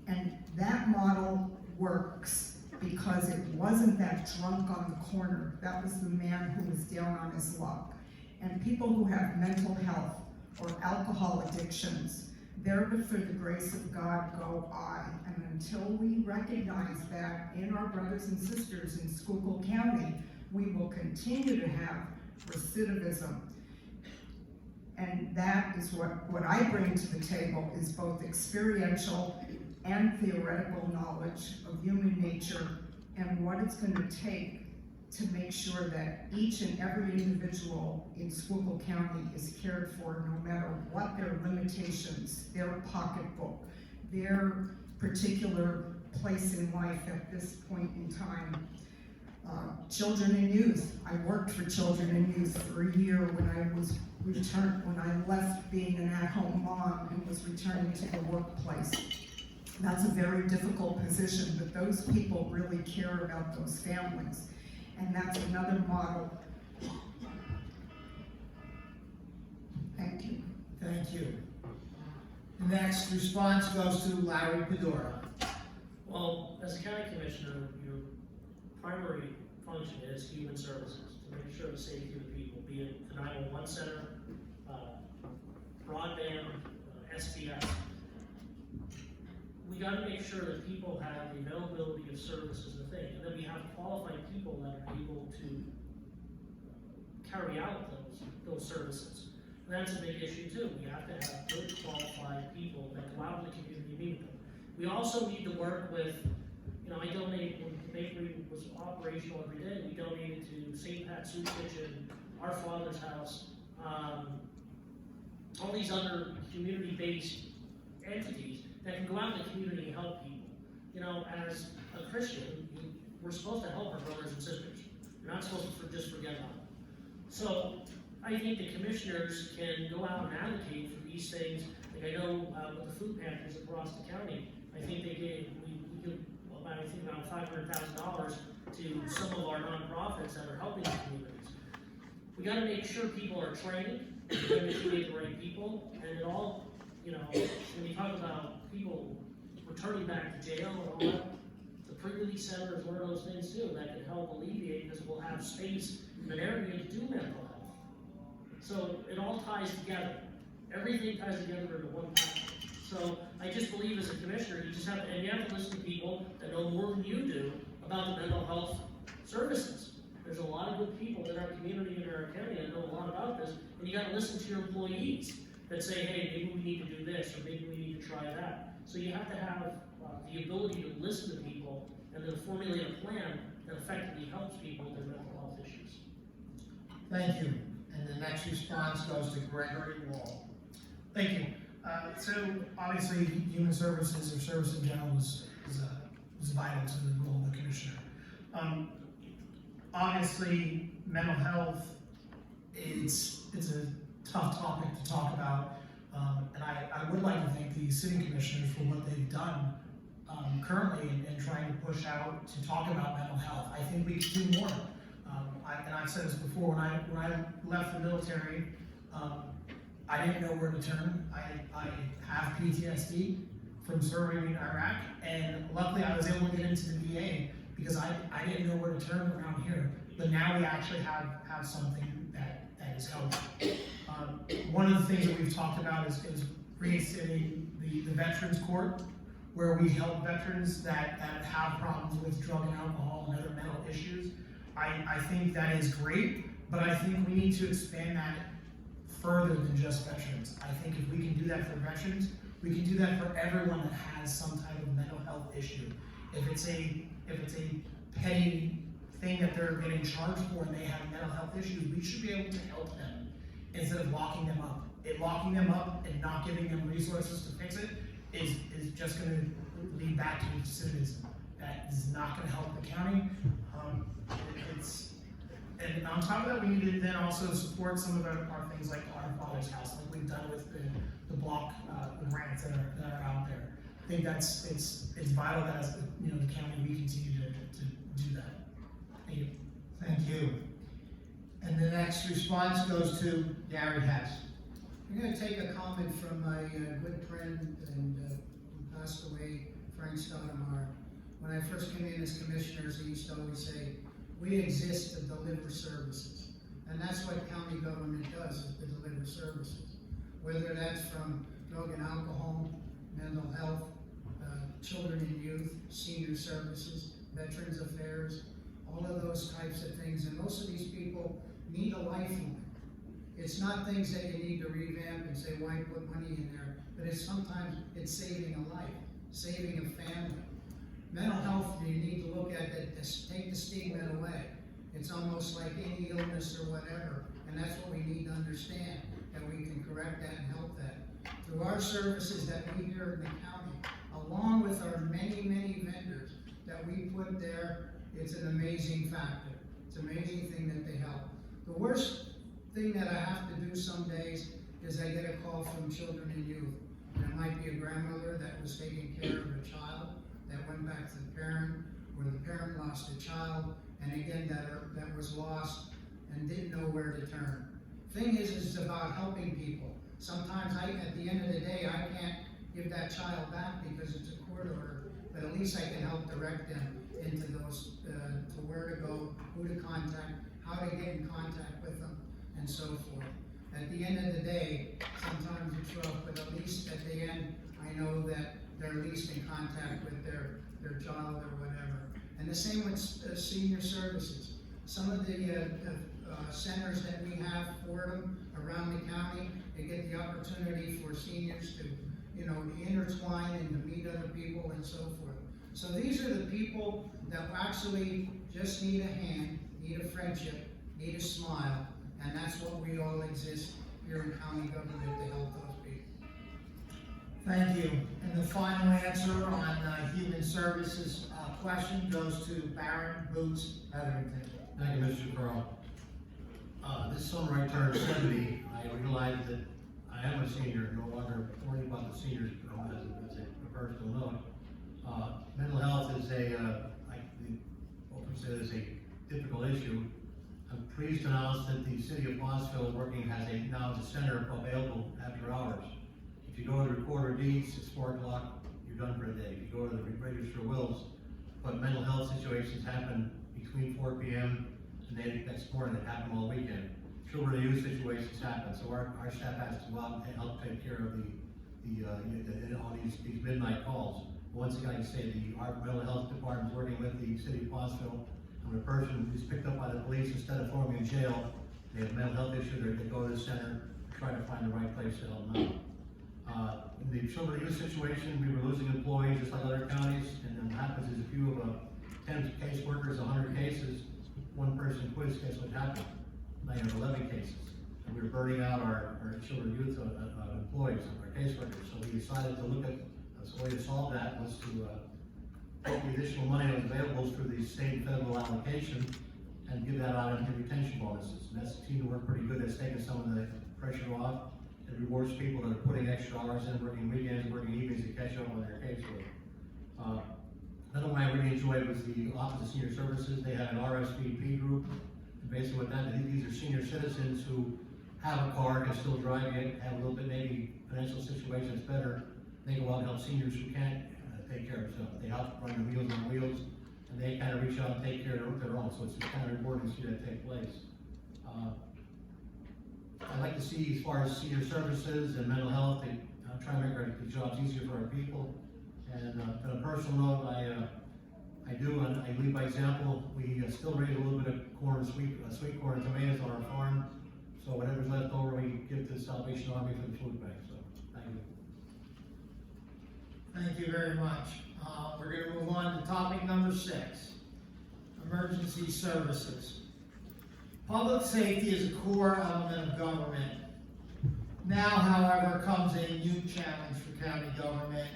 and that model works because it wasn't that drunk on the corner. That was the man who was down on his luck. And people who have mental health or alcohol addictions, there but for the grace of God go I. And until we recognize that in our brothers and sisters in Schuylkill County, we will continue to have recidivism. And that is what I bring to the table, is both experiential and theoretical knowledge of human nature and what it's going to take to make sure that each and every individual in Schuylkill County is cared for, no matter what their limitations, their pocketbook, their particular place in life at this point in time. Children and youth. I worked for children and youth for a year when I left being an at-home mom and was returning to the workplace. That's a very difficult position, but those people really care about those families. And that's another model. Thank you. Thank you. The next response goes to Larry Padora. Well, as a county commissioner, your primary function is human services, to make sure the safety of the people, be it the 911 center, broadband, SPS. We got to make sure that people have the availability of services and things, and that we have qualified people that are able to carry out those services. And that's a big issue too. We have to have good qualified people that go out in the community and meet them. We also need to work with, I donate, when the bakery was operational every day, we donated to St. Pat's Soup Kitchen, Our Father's House, all these other community-based entities that can go out in the community and help people. As a Christian, we're supposed to help our brothers and sisters. We're not supposed to just forget about them. So I think the commissioners can go out and advocate for these things. Like I know with the food pantries across the county, I think they gave, we give about $500,000 to some of our nonprofits that are helping the communities. We got to make sure people are trained, we got to make sure we get the right people, and it all, when you talk about people returning back to jail and all that, the pre-release center is one of those things too that can help alleviate, because we'll have space in an area to do mental health. So it all ties together. Everything ties together into one package. So I just believe as a commissioner, you have to listen to people that know more than you do about the mental health services. There's a lot of good people in our community and in our county that know a lot about this, and you got to listen to your employees that say, hey, maybe we need to do this, or maybe we need to try that. So you have to have the ability to listen to people and then formulate a plan that effectively helps people with their mental health issues. Thank you. And the next response goes to Gregory Woll. Thank you. So obviously, human services or service in general is vital to the role of the commissioner. Obviously, mental health, it's a tough topic to talk about, and I would like to thank the city commissioners for what they've done currently in trying to push out to talk about mental health. I think we could do more. And I've said this before, when I left the military, I didn't know where to turn. I have PTSD from serving in Iraq, and luckily I was able to get into the VA because I didn't know where to turn around here. But now we actually have something that is helpful. One of the things that we've talked about is reinstating the Veterans Court, where we help veterans that have problems with drug and alcohol and other mental issues. I think that is great, but I think we need to expand that further than just veterans. I think if we can do that for veterans, we can do that for everyone that has some type of mental health issue. If it's a petty thing that they're getting charged for and they have mental health issues, we should be able to help them instead of locking them up. Locking them up and not giving them resources to fix it is just going to lead back to recidivism. That is not going to help the county. And on top of that, we need to then also support some of our things like our Father's House, like we've done with the block grants that are out there. I think it's vital that as the county we continue to do that. Thank you. Thank you. And the next response goes to Gary Hess. I'm going to take a comment from my good friend and who passed away, Frank Stoudemire. When I first came in as commissioners, he used to always say, we exist to deliver services. And that's what county government does, is to deliver services. Whether that's from drug and alcohol, mental health, children and youth, senior services, veterans affairs, all of those types of things. And most of these people need a lifeline. It's not things that you need to revamp and say, why put money in there? But sometimes it's saving a life, saving a family. Mental health, you need to look at that, take the stigma away. It's almost like any illness or whatever, and that's what we need to understand, that we can correct that and help that. Through our services that we here in the county, along with our many, many vendors that we put there, it's an amazing factor. It's an amazing thing that they help. The worst thing that I have to do some days is I get a call from children and youth. And it might be a grandmother that was taking care of a child that went back to the parent, or the parent lost a child, and again, that was lost and didn't know where to turn. Thing is, it's about helping people. Sometimes at the end of the day, I can't give that child back because it's a court order, but at least I can help direct them into those, to where to go, who to contact, how to get in contact with them, and so forth. At the end of the day, sometimes it's rough, but at least at the end, I know that they're at least in contact with their child or whatever. And the same with senior services. Some of the centers that we have for them around the county, they get the opportunity for seniors to, intertwine and to meet other people and so forth. So these are the people that actually just need a hand, need a friendship, need a smile, and that's what we all exist here in county government to help those people. Thank you. And the final answer on human services question goes to Baron Boots Hetherington. Thank you, Mr. Carl. This summer I turned 70. I realized that I am a senior, no longer worrying about the seniors as a personal note. Mental health is is a difficult issue. I'm pleased to announce that the city of Bosville has now the center available after hours. If you go to the recorder of deeds, it's 4 o'clock, you're done for the day. If you go to the register of wills, but mental health situations happen between 4 p.m. and the next morning, that happen all weekend. Children and youth situations happen, so our staff has to go out and help take care of all these midnight calls. Once again, I can say our mental health department is working with the city of Bosville. And when a person is picked up by the police, instead of throwing them in jail, they have a mental health issue, they go to the center, try to find the right place to help them out. In the children and youth situation, we were losing employees just like other counties, and then what happens is if you have 10 caseworkers, 100 cases, one person quits, guess what happened? Now you have 11 cases. And we were burning out our children and youth employees, our caseworkers. So we decided to look at a way to solve that was to take the additional money that was available through the state and federal allocation and give that out into retention bonuses. And that's seemed to work pretty good. It's taken some of the pressure off. It rewards people that are putting extra hours in, working weekends, working evenings to catch up on their casework. Another one I really enjoyed was the Office of Senior Services. They had an RSVP group. And basically what that is, these are senior citizens who have a car, can still drive it, have a little bit maybe financial situation that's better. they go out and help seniors who can't take care of themselves. They help run the Meals on Wheels, and they kind of reach out and take care of their own, so it's just kind of important to see that take place. I'd like to see, as far as senior services and mental health, they try to make the jobs easier for our people. And on a personal note, I lead by example. We still raise a little bit of corn, sweet corn and tomatoes on our farm. So whatever's left over, we give to the Salvation Army for the food bank. So thank you. Thank you very much. We're going to move on to topic number 6, emergency services. Public safety is a core element of government. Now, however, comes a new challenge for county government,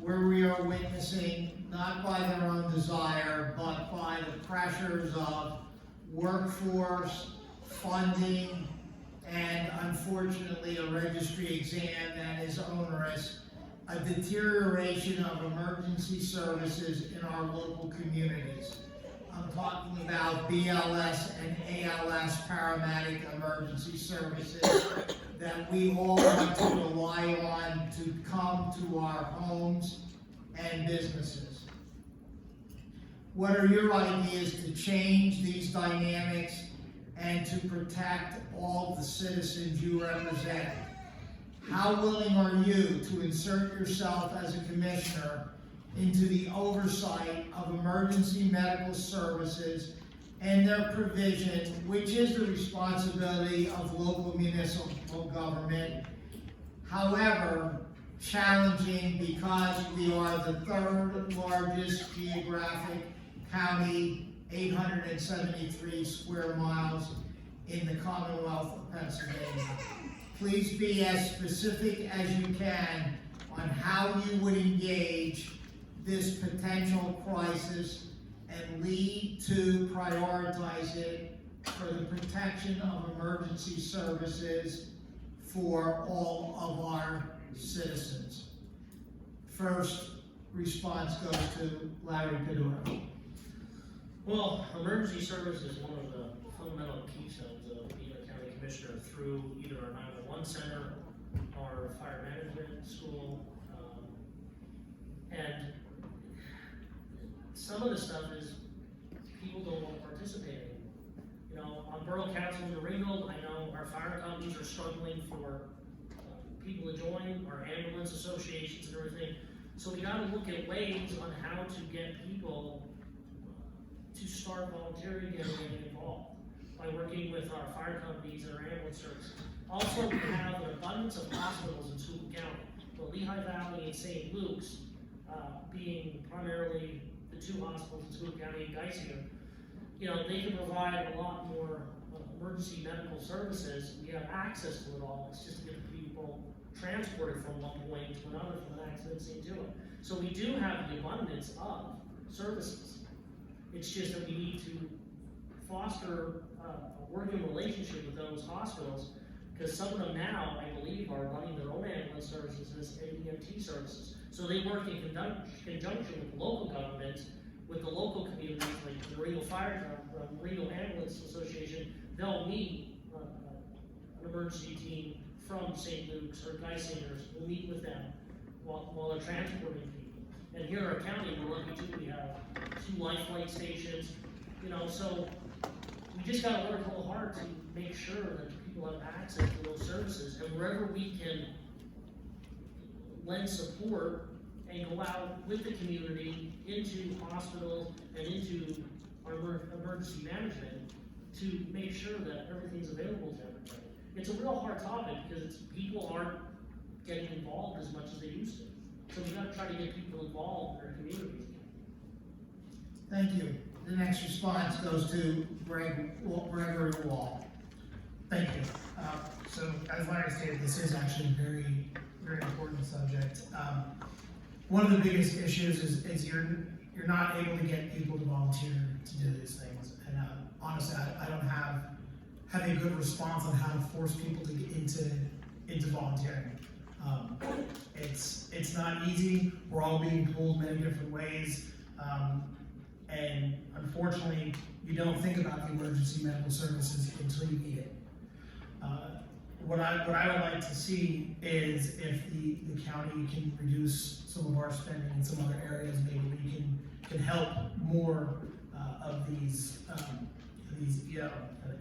where we are witnessing, not by their own desire, but by the pressures of workforce, funding, and unfortunately a registry exam that is onerous, a deterioration of emergency services in our local communities. I'm talking about BLS and ALS paramedic emergency services that we all want to rely on to come to our homes and businesses. What are your ideas to change these dynamics and to protect all the citizens you represent? How willing are you to insert yourself as a commissioner into the oversight of emergency medical services and their provision, which is the responsibility of local municipal government? However, challenging because we are the 3rd largest geographic county, 873 square miles in the Commonwealth of Pennsylvania. Please be as specific as you can on how you would engage this potential crisis and lead to prioritize it for the protection of emergency services for all of our citizens. First response goes to Larry Padora. Well, emergency service is one of the fundamental keystones of being a county commissioner through either our 911 center, our fire management school, and some of the stuff is people don't want to participate in. You know, on Borough Council in Ringgold, I know our fire companies are struggling for people to join, our ambulance associations and everything. So we got to look at ways on how to get people to start volunteering again and getting involved by working with our fire companies and our ambulance services. Also, we have an abundance of hospitals in Schuylkill County, the Lehigh Valley and St. Luke's being primarily the 2 hospitals in Schuylkill County and Geisinger. You know, they can provide a lot more emergency medical services. We have access to it all. It's just to get the people transported from one point to another, from an accident scene to it. So we do have the abundance of services. It's just that we need to foster a working relationship with those hospitals, because some of them now, I believe, are running their own ambulance services and EMT services. So they work in conjunction with local governments, with the local communities, like the Ringgold Fire, Ringgold Ambulance Association. They'll meet an emergency team from St. Luke's or Geisinger's. We'll meet with them while they're transporting people. And here in our county, we're lucky too. We have 2 lifeline stations. You know, so we just got to work a little hard to make sure that people have access to those services, and wherever we can lend support and go out with the community into hospitals and into our emergency management to make sure that everything's available to everybody. It's a real hard topic because people aren't getting involved as much as they used to. So we've got to try to get people involved in their communities. Thank you. The next response goes to Gregory Woll. Thank you. So as Larry stated, this is actually a very, very important subject. One of the biggest issues is you're not able to get people to volunteer to do these things. And honestly, I don't have a good response on how to force people to get into volunteering. It's not easy. We're all being pulled many different ways. And unfortunately, you don't think about the emergency medical services until you need it. what I would like to see is if the county can reduce some of our spending in some other areas, maybe we can help more of these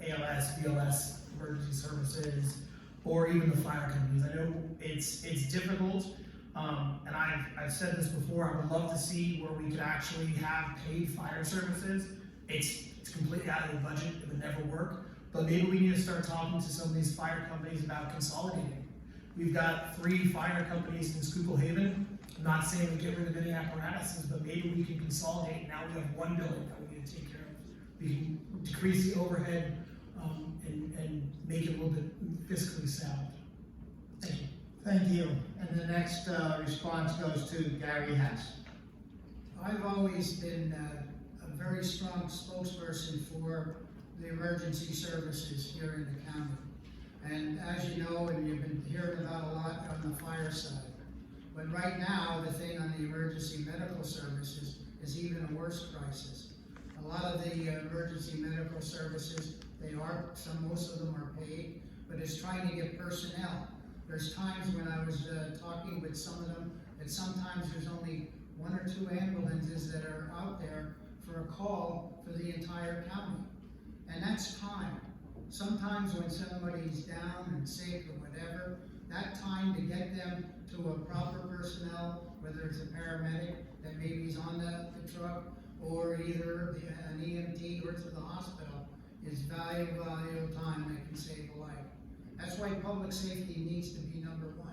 ALS, BLS emergency services, or even the fire companies. I know it's difficult, and I've said this before. I would love to see where we could actually have paid fire services. It's completely out of the budget. It would never work. But maybe we need to start talking to some of these fire companies about consolidating. We've got 3 fire companies in Schuylkill Haven. I'm not saying we get rid of any apparatuses, but maybe we can consolidate. Now we have one building that we need to take care of. We can decrease the overhead and make it a little bit fiscally sound. Thank you. Thank you. And the next response goes to Gary Hess. I've always been a very strong spokesperson for the emergency services here in the county. And as you know, and you've been hearing about a lot on the fire side. But right now, the thing on the emergency medical services is even a worse crisis. A lot of the emergency medical services, most of them are paid, but it's trying to get personnel. There's times when I was talking with some of them, that sometimes there's only 1 or 2 ambulances that are out there for a call for the entire county. And that's time. Sometimes when somebody's down and sick or whatever, that time to get them to a proper personnel, whether it's a paramedic that maybe is on the truck, or either an EMT or to the hospital, is valuable time that can save a life. That's why public safety needs to be number 1.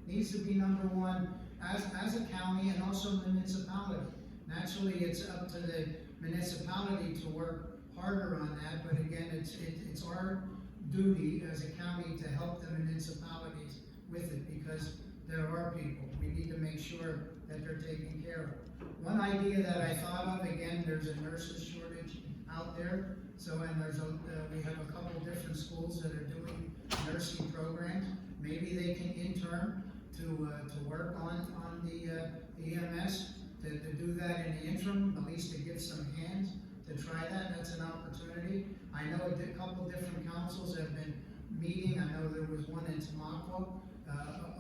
Needs to be number 1 as a county and also municipality. Naturally, it's up to the municipality to work harder on that, but again, it's our duty as a county to help the municipalities with it, because there are people. We need to make sure that they're taken care of. One idea that I thought of, again, there's a nurses shortage out there, so, and we have a couple different schools that are doing nursing programs. Maybe they can intern to work on the EMS, to do that in the interim, at least to give some hands to try that. That's an opportunity. I know a couple different councils have been meeting. I know there was one in Tamaqua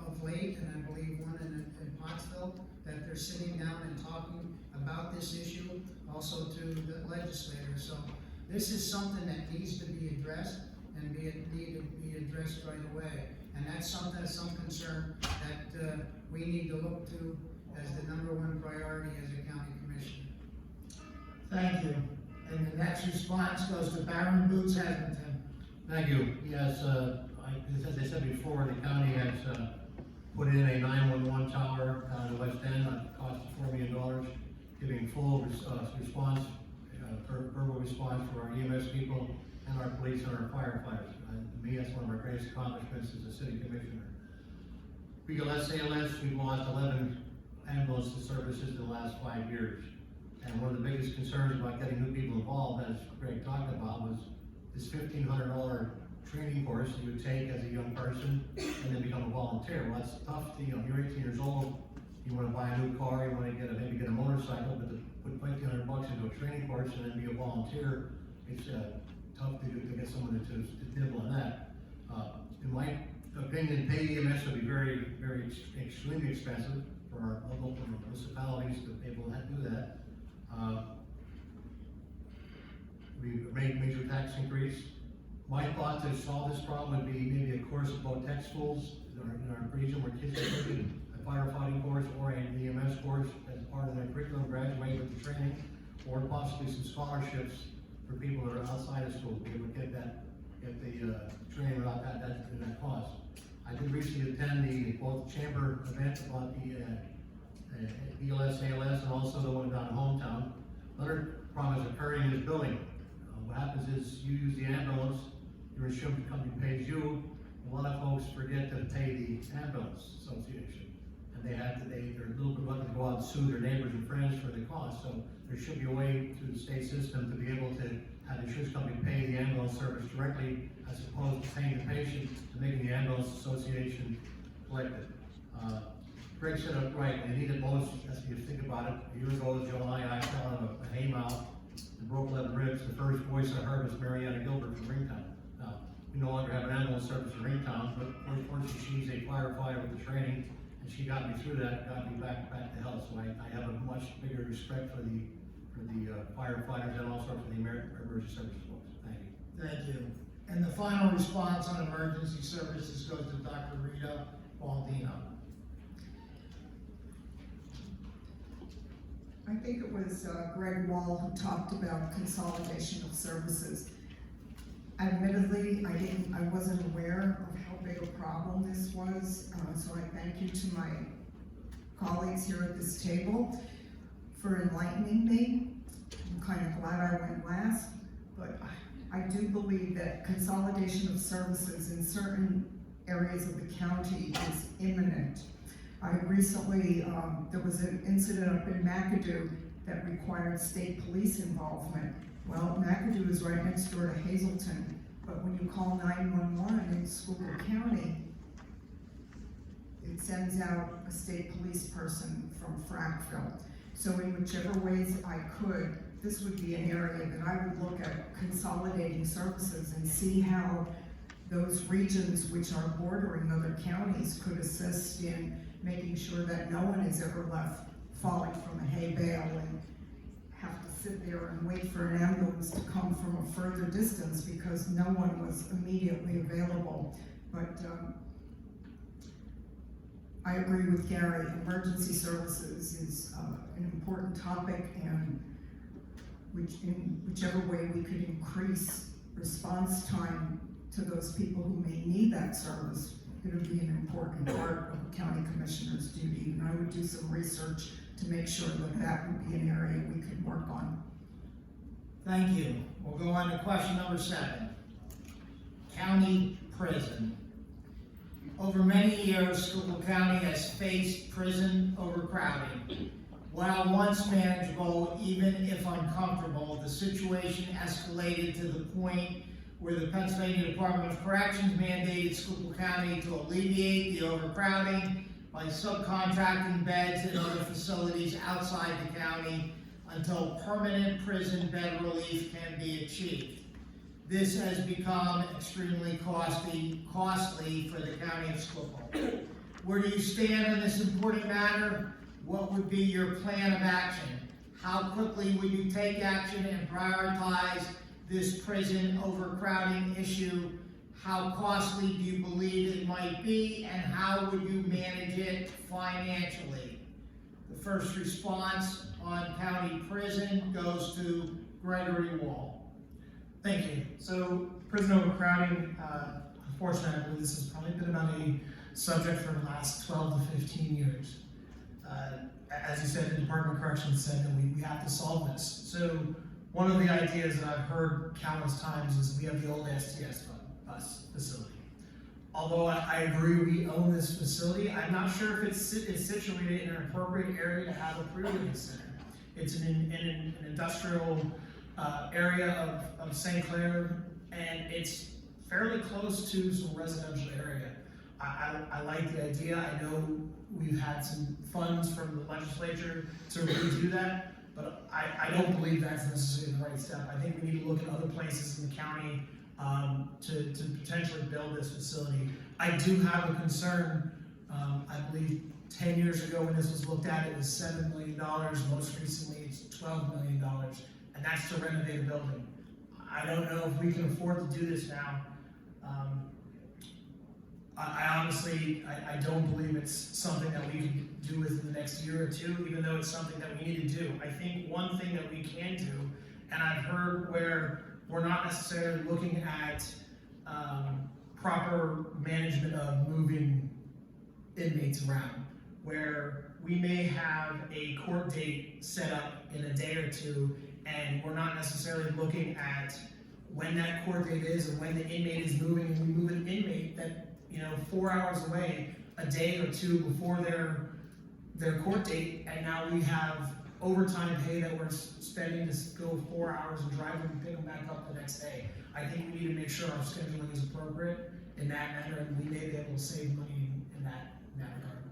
of late, and I believe one in Pottsville, that they're sitting down and talking about this issue, also to the legislators. So this is something that needs to be addressed and need to be addressed right away. And that's some concern that we need to look to as the number 1 priority as a county commissioner. Thank you. And the next response goes to Baron Boots Hetherington. Thank you. Yes, as I said before, the county has put in a 911 tower in the West End at a cost of $4 million, giving full response, verbal response for our EMS people and our police and our firefighters. To me, that's one of our greatest accomplishments as a city commissioner. BLS, ALS, we've lost 11 ambulance services in the last 5 years. And one of the biggest concerns about getting new people involved, as Greg talked about, was this $1,500 training course that you take as a young person and then become a volunteer. Well, that's tough. You're 18 years old, you want to buy a new car, you want to maybe get a motorcycle, but to put $1,500 into a training course and then be a volunteer, it's tough to get someone to nibble on that. In my opinion, paid EMS would be very, very extremely expensive for our local municipalities to be able to do that. We made major tax increase. My thought to solve this problem would be maybe a course about tech schools in our region where kids are taking a firefighting course or an EMS course as part of their curriculum, graduate with the training, or possibly some scholarships for people that are outside of school to be able to get the training without that cost. I did recently attend both chamber event about the BLS, ALS, and also the one down in hometown. Another problem is occurring in this building. What happens is you use the ambulance, your insurance company pays you. A lot of folks forget to pay the ambulance association, and they're a little bit reluctant to go out and sue their neighbors and friends for the cost. So there should be a way through the state system to be able to have the insurance company pay the ambulance service directly, as opposed to paying the patient and making the ambulance association collect it. Greg said it right. They need it most, as you think about it. A year ago, July, I fell on a haymow and broke 11 ribs. The first voice I heard was Mariana Gilbert from Ringtown. Now, we no longer have an ambulance service in Ringtown, but fortunately she's a firefighter with the training, and she got me through that, got me back to health. So I have a much bigger respect for the firefighters and also for the emergency services folks. Thank you. Thank you. And the final response on emergency services goes to Dr. Rita Baldino. I think it was Greg Woll who talked about consolidation of services. Admittedly, I wasn't aware of how big a problem this was, so I thank you to my colleagues here at this table for enlightening me. I'm kind of glad I went last, but I do believe that consolidation of services in certain areas of the county is imminent. I recently, there was an incident up in McAdoo that required state police involvement. Well, McAdoo is right next door to Hazleton, but when you call 911 in Schuylkill County, it sends out a state police person from Frackville. So in whichever ways I could, this would be an area that I would look at consolidating services and see how those regions which are bordering other counties could assist in making sure that no one is ever left falling from a hay bale and have to sit there and wait for an ambulance to come from a further distance because no one was immediately available. But I agree with Gary, emergency services is an important topic, and in whichever way we could increase response time to those people who may need that service, it would be an important part of the county commissioner's duty, and I would do some research to make sure that that would be an area we could work on. Thank you. We'll go on to question number 7. County prison. Over many years, Schuylkill County has faced prison overcrowding. While once manageable, even if uncomfortable, the situation escalated to the point where the Pennsylvania Department of Corrections mandated Schuylkill County to alleviate the overcrowding by subcontracting beds in other facilities outside the county until permanent prison bed relief can be achieved. This has become extremely costly for the county of Schuylkill. Where do you stand on this important matter? What would be your plan of action? How quickly would you take action and prioritize this prison overcrowding issue? How costly do you believe it might be, and how would you manage it financially? The first response on county prison goes to Gregory Woll. Thank you. So prison overcrowding, unfortunately, I believe this has probably been about a subject for the last 12 to 15 years. As you said, the Department of Corrections said that we have to solve this. So one of the ideas that I've heard countless times is we have the old STS bus facility. Although I agree we own this facility, I'm not sure if it's situated in an appropriate area to have a pre-release center. It's in an industrial area of St. Clair, and it's fairly close to some residential area. I like the idea. I know we've had some funds from the legislature to redo that, but I don't believe that's necessarily the right step. I think we need to look at other places in the county to potentially build this facility. I do have a concern. I believe 10 years ago when this was looked at, it was $7 million. Most recently, it's $12 million, and that's to renovate a building. I don't know if we can afford to do this now. I honestly don't believe it's something that we can do within the next year or two, even though it's something that we need to do. I think one thing that we can do, and I've heard where we're not necessarily looking at proper management of moving inmates around, where we may have a court date set up in a day or two, and we're not necessarily looking at when that court date is and when the inmate is moving, and we move an inmate that 4 hours away a day or two before their court date, and now we have overtime pay that we're spending to go 4 hours and drive them and pick them back up the next day. I think we need to make sure our scheduling is appropriate in that manner, and we may be able to save money in that regard.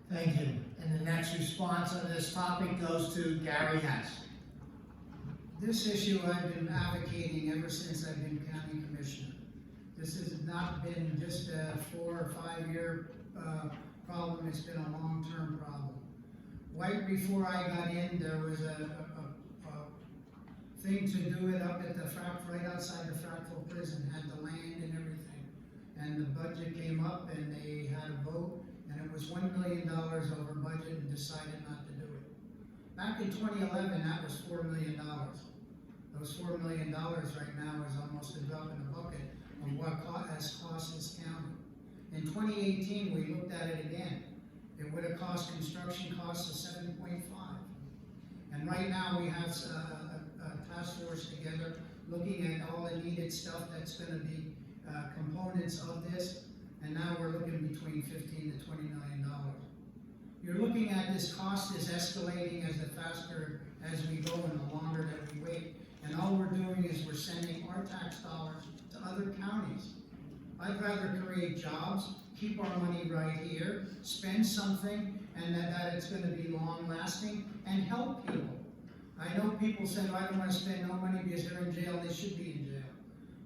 Thank you. And the next response on this topic goes to Gary Hess. This issue I've been advocating ever since I've been county commissioner. This has not been just a 4 or 5 year problem, it's been a long-term problem. Right before I got in, there was a thing to do it up at the right outside the Frackville prison, had the land and everything. And the budget came up and they had a vote, and it was $1 million over budget and decided not to do it. Back in 2011, that was $4 million. Those $4 million right now is almost a drop in the bucket of what has cost this county. In 2018, we looked at it again. It would have cost construction costs of 7.5. And right now we have a task force together looking at all the needed stuff that's going to be components of this. And now we're looking between $15 to $20 million. You're looking at this cost is escalating as the faster as we go and the longer that we wait. And all we're doing is we're sending our tax dollars to other counties. I'd rather create jobs, keep our money right here, spend something, and that it's going to be long-lasting, and help people. I know people say, oh, I don't want to spend no money because they're in jail. They should be in jail.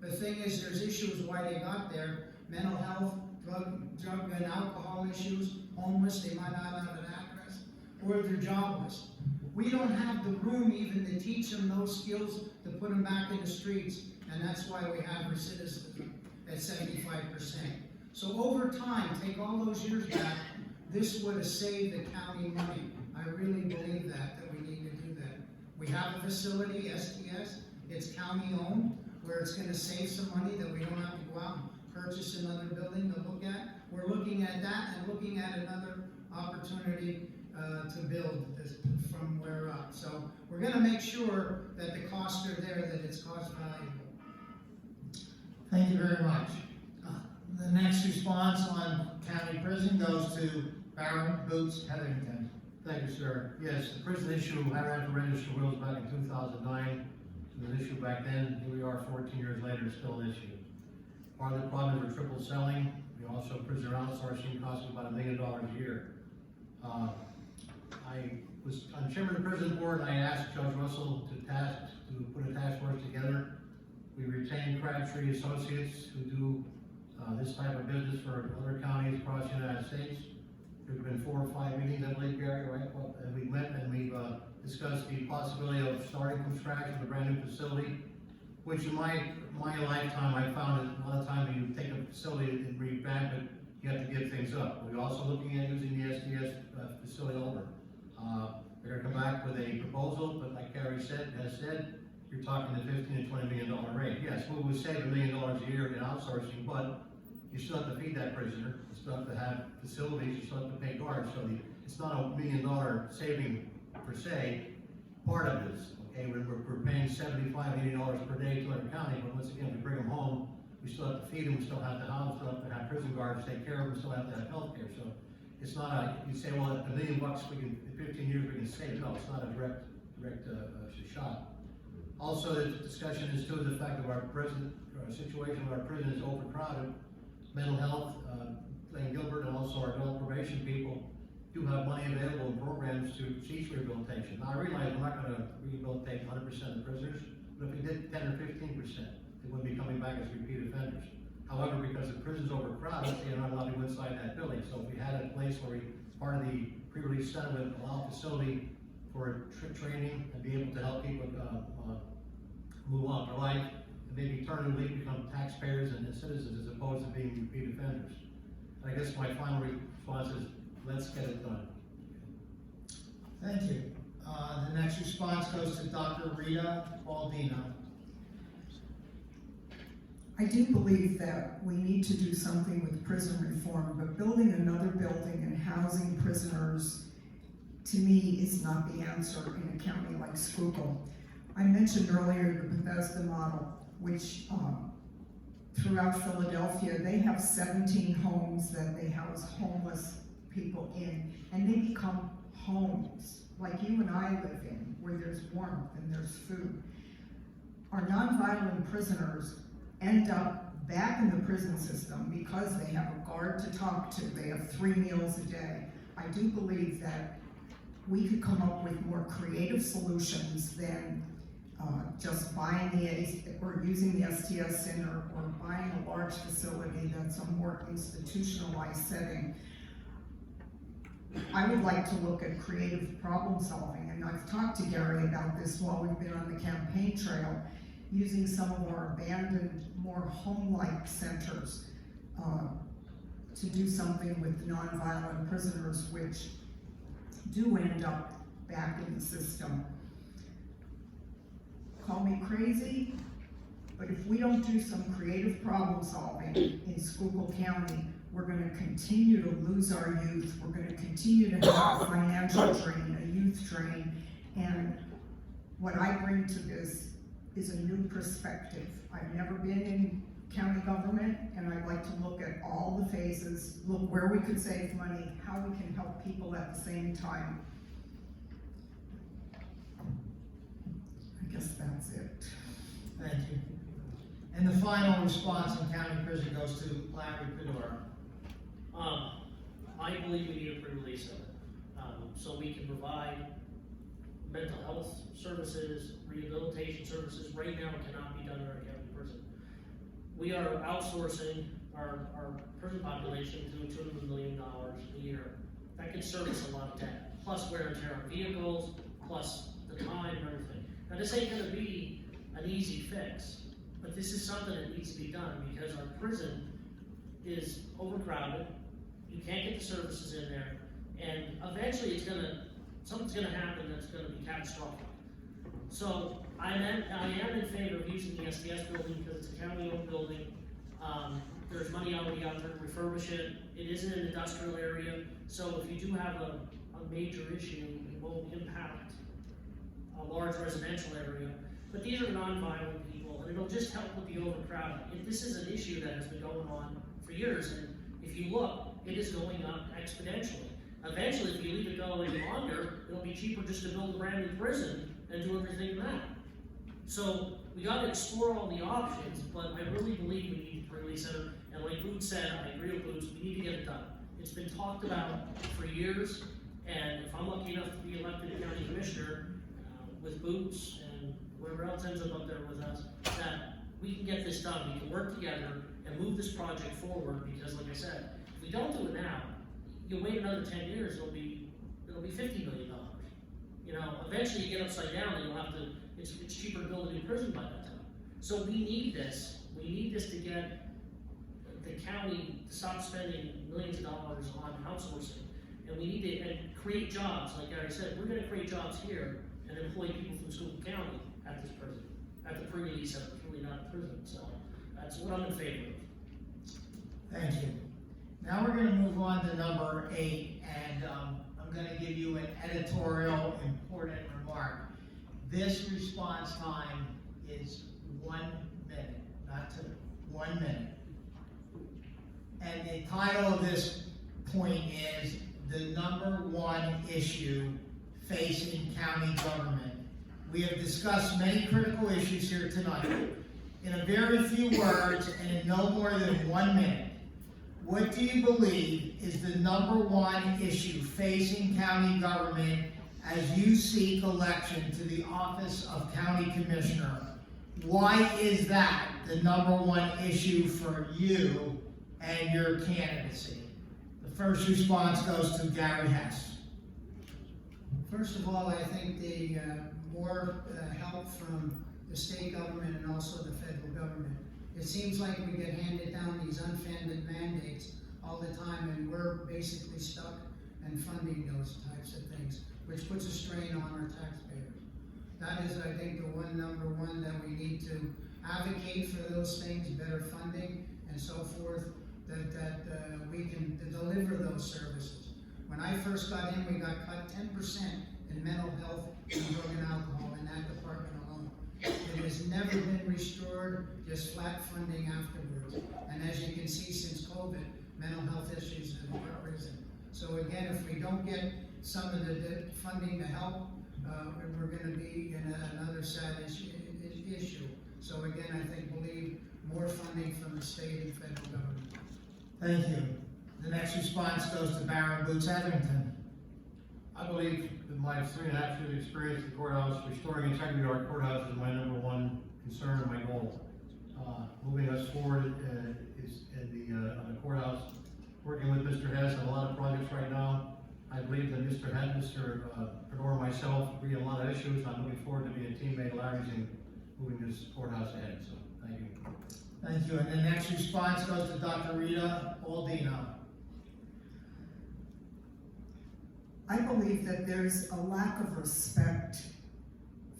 The thing is, there's issues why they got there: mental health, drug and alcohol issues, homeless, they might not have an address, or they're jobless. We don't have the room even to teach them those skills to put them back in the streets, and that's why we have recidivism at 75%. So over time, take all those years back, this would have saved the county money. I really believe that we need to do that. We have a facility, STS, it's county owned, where it's going to save some money that we don't have to go out and purchase another building to look at. We're looking at that and looking at another opportunity to build this from where up. So we're going to make sure that the costs are there, that it's cost valuable. Thank you very much. The next response on county prison goes to Baron Boots Hetherington. Thank you, sir. Yes, the prison issue, I ran for register wills back in 2009. It was an issue back then. Here we are 14 years later, still an issue. Part of the problem is we're triple selling. We also, prisoner outsourcing costs about $1 million a year. I was on chairman of the prison board, and I asked Judge Russell to put a task force together. We retained Crabtree Associates who do this type of business for other counties across the United States. There's been 4 or 5 meetings, I believe, Gary, right? Well, and we met and we've discussed the possibility of starting from scratch with a brand new facility, which in my lifetime, I found that a lot of times when you take a facility and revamp it, you have to give things up. We're also looking at using the SDS facility over. They're going to come back with a proposal, but like Gary has said, you're talking the $15 to $20 million rate. Yes, we would save $1 million a year in outsourcing, but you still have to feed that prisoner. You still have to have facilities. You still have to pay guards. So it's not a $1 million saving per se. Part of it is, okay, we're paying $75, $80 per day to our county, but once again, we bring them home. We still have to feed them. We still have to house. We still have to have prison guards take care of them. We still have to have health care. So it's not you say, well, $1 million we can, in 15 years we can save. No, it's not a direct shot. Also, the discussion is too the fact that our situation where our prison is overcrowded. Mental health, Lane Gilbert, and also our adult probation people do have money available in programs to cease rehabilitation. Now, I realize we're not going to rehabilitate 100% of prisoners, but if we did 10 or 15%, they wouldn't be coming back as repeat offenders. However, because the prison's overcrowded, they're not allowed to go inside that building. So if we had a place where part of the pre-release settlement allow a facility for training and be able to help people move on to life, and maybe turn and become taxpayers and citizens as opposed to being repeat offenders. And I guess my final response is, let's get it done. Thank you. The next response goes to Dr. Rita Baldino. I do believe that we need to do something with prison reform, but building another building and housing prisoners, to me, is not the answer in a county like Schuylkill. I mentioned earlier the Bethesda model, which throughout Philadelphia, they have 17 homes that they house homeless people in, and they become homes like you and I live in, where there's warmth and there's food. Our nonviolent prisoners end up back in the prison system because they have a guard to talk to. They have 3 meals a day. I do believe that we could come up with more creative solutions than just buying or using the STS center or buying a large facility that's a more institutionalized setting. I would like to look at creative problem solving, and I've talked to Gary about this while we've been on the campaign trail, using some of our abandoned, more home-like centers to do something with nonviolent prisoners, which do end up back in the system. Call me crazy, but if we don't do some creative problem solving in Schuylkill County, we're gonna continue to lose our youth. We're gonna continue to have a financial drain, a youth drain. And what I bring to this is a new perspective. I've never been in county government, and I'd like to look at all the phases, look where we could save money, how we can help people at the same time. I guess that's it. Thank you. And the final response in county prison goes to Larry Padora. I believe we need a pre-release of it, so we can provide mental health services, rehabilitation services. Right now, it cannot be done in our county prison. We are outsourcing our prison population to $200 million a year. That could service a lot of debt, plus wear and tear on vehicles, plus the time and everything. Now, this ain't gonna be an easy fix, but this is something that needs to be done because our prison is overcrowded. You can't get the services in there, and eventually something's gonna happen that's gonna be catastrophic. So I am in favor of using the STS building because it's a county-owned building. There's money already out there to refurbish it. It is in an industrial area, so if you do have a major issue, it won't impact a large residential area. But these are non-violent people, and it'll just help with the overcrowding. If this is an issue that has been going on for years, and if you look, it is going up exponentially. Eventually, if you leave it go any longer, it'll be cheaper just to build a brand new prison and do everything in that. So we got to explore all the options, but I really believe we need to release it. And like Boots said, I agree with Boots, we need to get it done. It's been talked about for years, and if I'm lucky enough to be elected county commissioner with Boots and whoever else ends up there with us, that we can get this done. We can work together and move this project forward because, like I said, if we don't do it now, you wait another 10 years, it'll be $50 million. You know, eventually you get upside down and you'll have to, it's cheaper to build a new prison by that time. So we need this. We need this to get the county to stop spending millions of dollars on outsourcing. And we need to create jobs. Like Gary said, we're gonna create jobs here and employ people from Schuylkill County at this prison, at the pre-release center. It's really not a prison, so that's what I'm in favor of. Thank you. Now we're going to move on to number 8, and I'm going to give you an editorial important remark. This response time is 1 minute, not 2, 1 minute. And the title of this point is the #1 issue facing county government. We have discussed many critical issues here tonight. In a very few words and in no more than 1 minute, what do you believe is the #1 issue facing county government as you seek election to the office of county commissioner? Why is that the #1 issue for you and your candidacy? The first response goes to Gary Hess. First of all, I think the more help from the state government and also the federal government. It seems like we get handed down these unfunded mandates all the time, and we're basically stuck in funding those types of things, which puts a strain on our taxpayers. That is, I think, the #1 that we need to advocate for those things, better funding and so forth, that we can deliver those services. When I first got in, we got cut 10% in mental health and drug and alcohol in that department alone. It has never been restored, just flat funding afterwards. And as you can see, since COVID, mental health issues have risen. So again, if we don't get some of the funding to help, we're going to be in another sad issue. So again, I believe more funding from the state and federal government. Thank you. The next response goes to Baron Boots Hetherington. I believe with my 3.5 years experience in the courthouse, restoring integrity to our courthouse is my number one concern and my goal. Moving us forward is on the courthouse. Working with Mr. Hess on a lot of projects right now. I believe that Mr. Padora and myself agree on a lot of issues. I'm looking forward to being a teammate of Larry's and moving this courthouse ahead. So, thank you. Thank you. And the next response goes to Dr. Rita Baldino. I believe that there's a lack of respect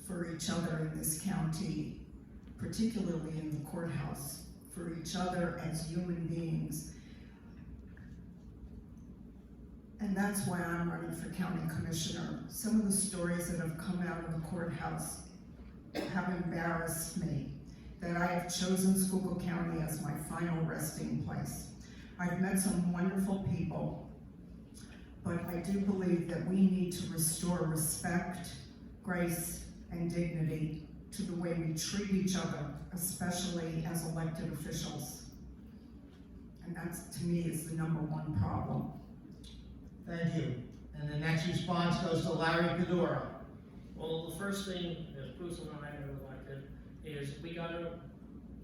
for each other in this county, particularly in the courthouse, for each other as human beings. And that's why I'm running for county commissioner. Some of the stories that have come out of the courthouse have embarrassed me, that I have chosen Schuylkill County as my final resting place. I've met some wonderful people, but I do believe that we need to restore respect, grace, and dignity to the way we treat each other, especially as elected officials. And that, to me, is the number one problem. Thank you. And the next response goes to Larry Padora. Well, the first thing, as Bruce and I are elected, is we gotta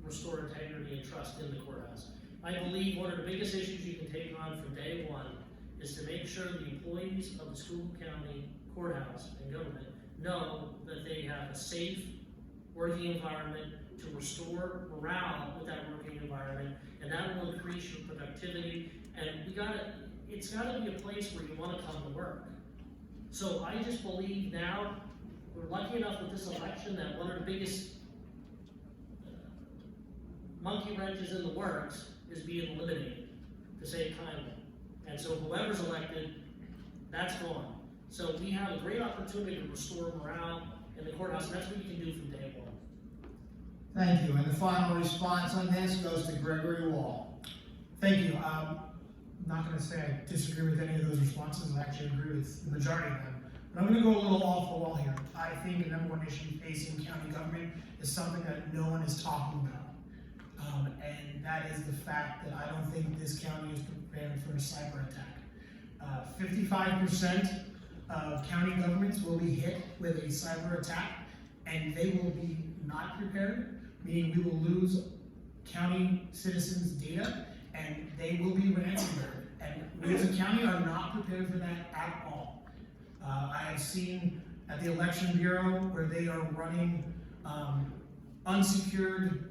restore integrity and trust in the courthouse. I believe one of the biggest issues you can take on from day one is to make sure the employees of the Schuylkill County Courthouse and government know that they have a safe working environment to restore morale with that working environment, and that will increase your productivity. And it's gotta be a place where you wanna come to work. So I just believe now, we're lucky enough with this election that one of the biggest monkey wrenches in the works is being eliminated, to say it kindly. And so whoever's elected, that's gone. So we have a great opportunity to restore morale in the courthouse, and that's what you can do from day one. Thank you. And the final response on this goes to Gregory Woll. Thank you. I'm not going to say I disagree with any of those responses. I actually agree with the majority of them. But I'm going to go a little off the wall here. I think the number one issue facing county government is something that no one is talking about. And that is the fact that I don't think this county is prepared for a cyber attack. 55% of county governments will be hit with a cyber attack, and they will be not prepared, meaning we will lose county citizens' data, and they will be ransomware. And we as a county are not prepared for that at all. I have seen at the Election Bureau where they are running unsecured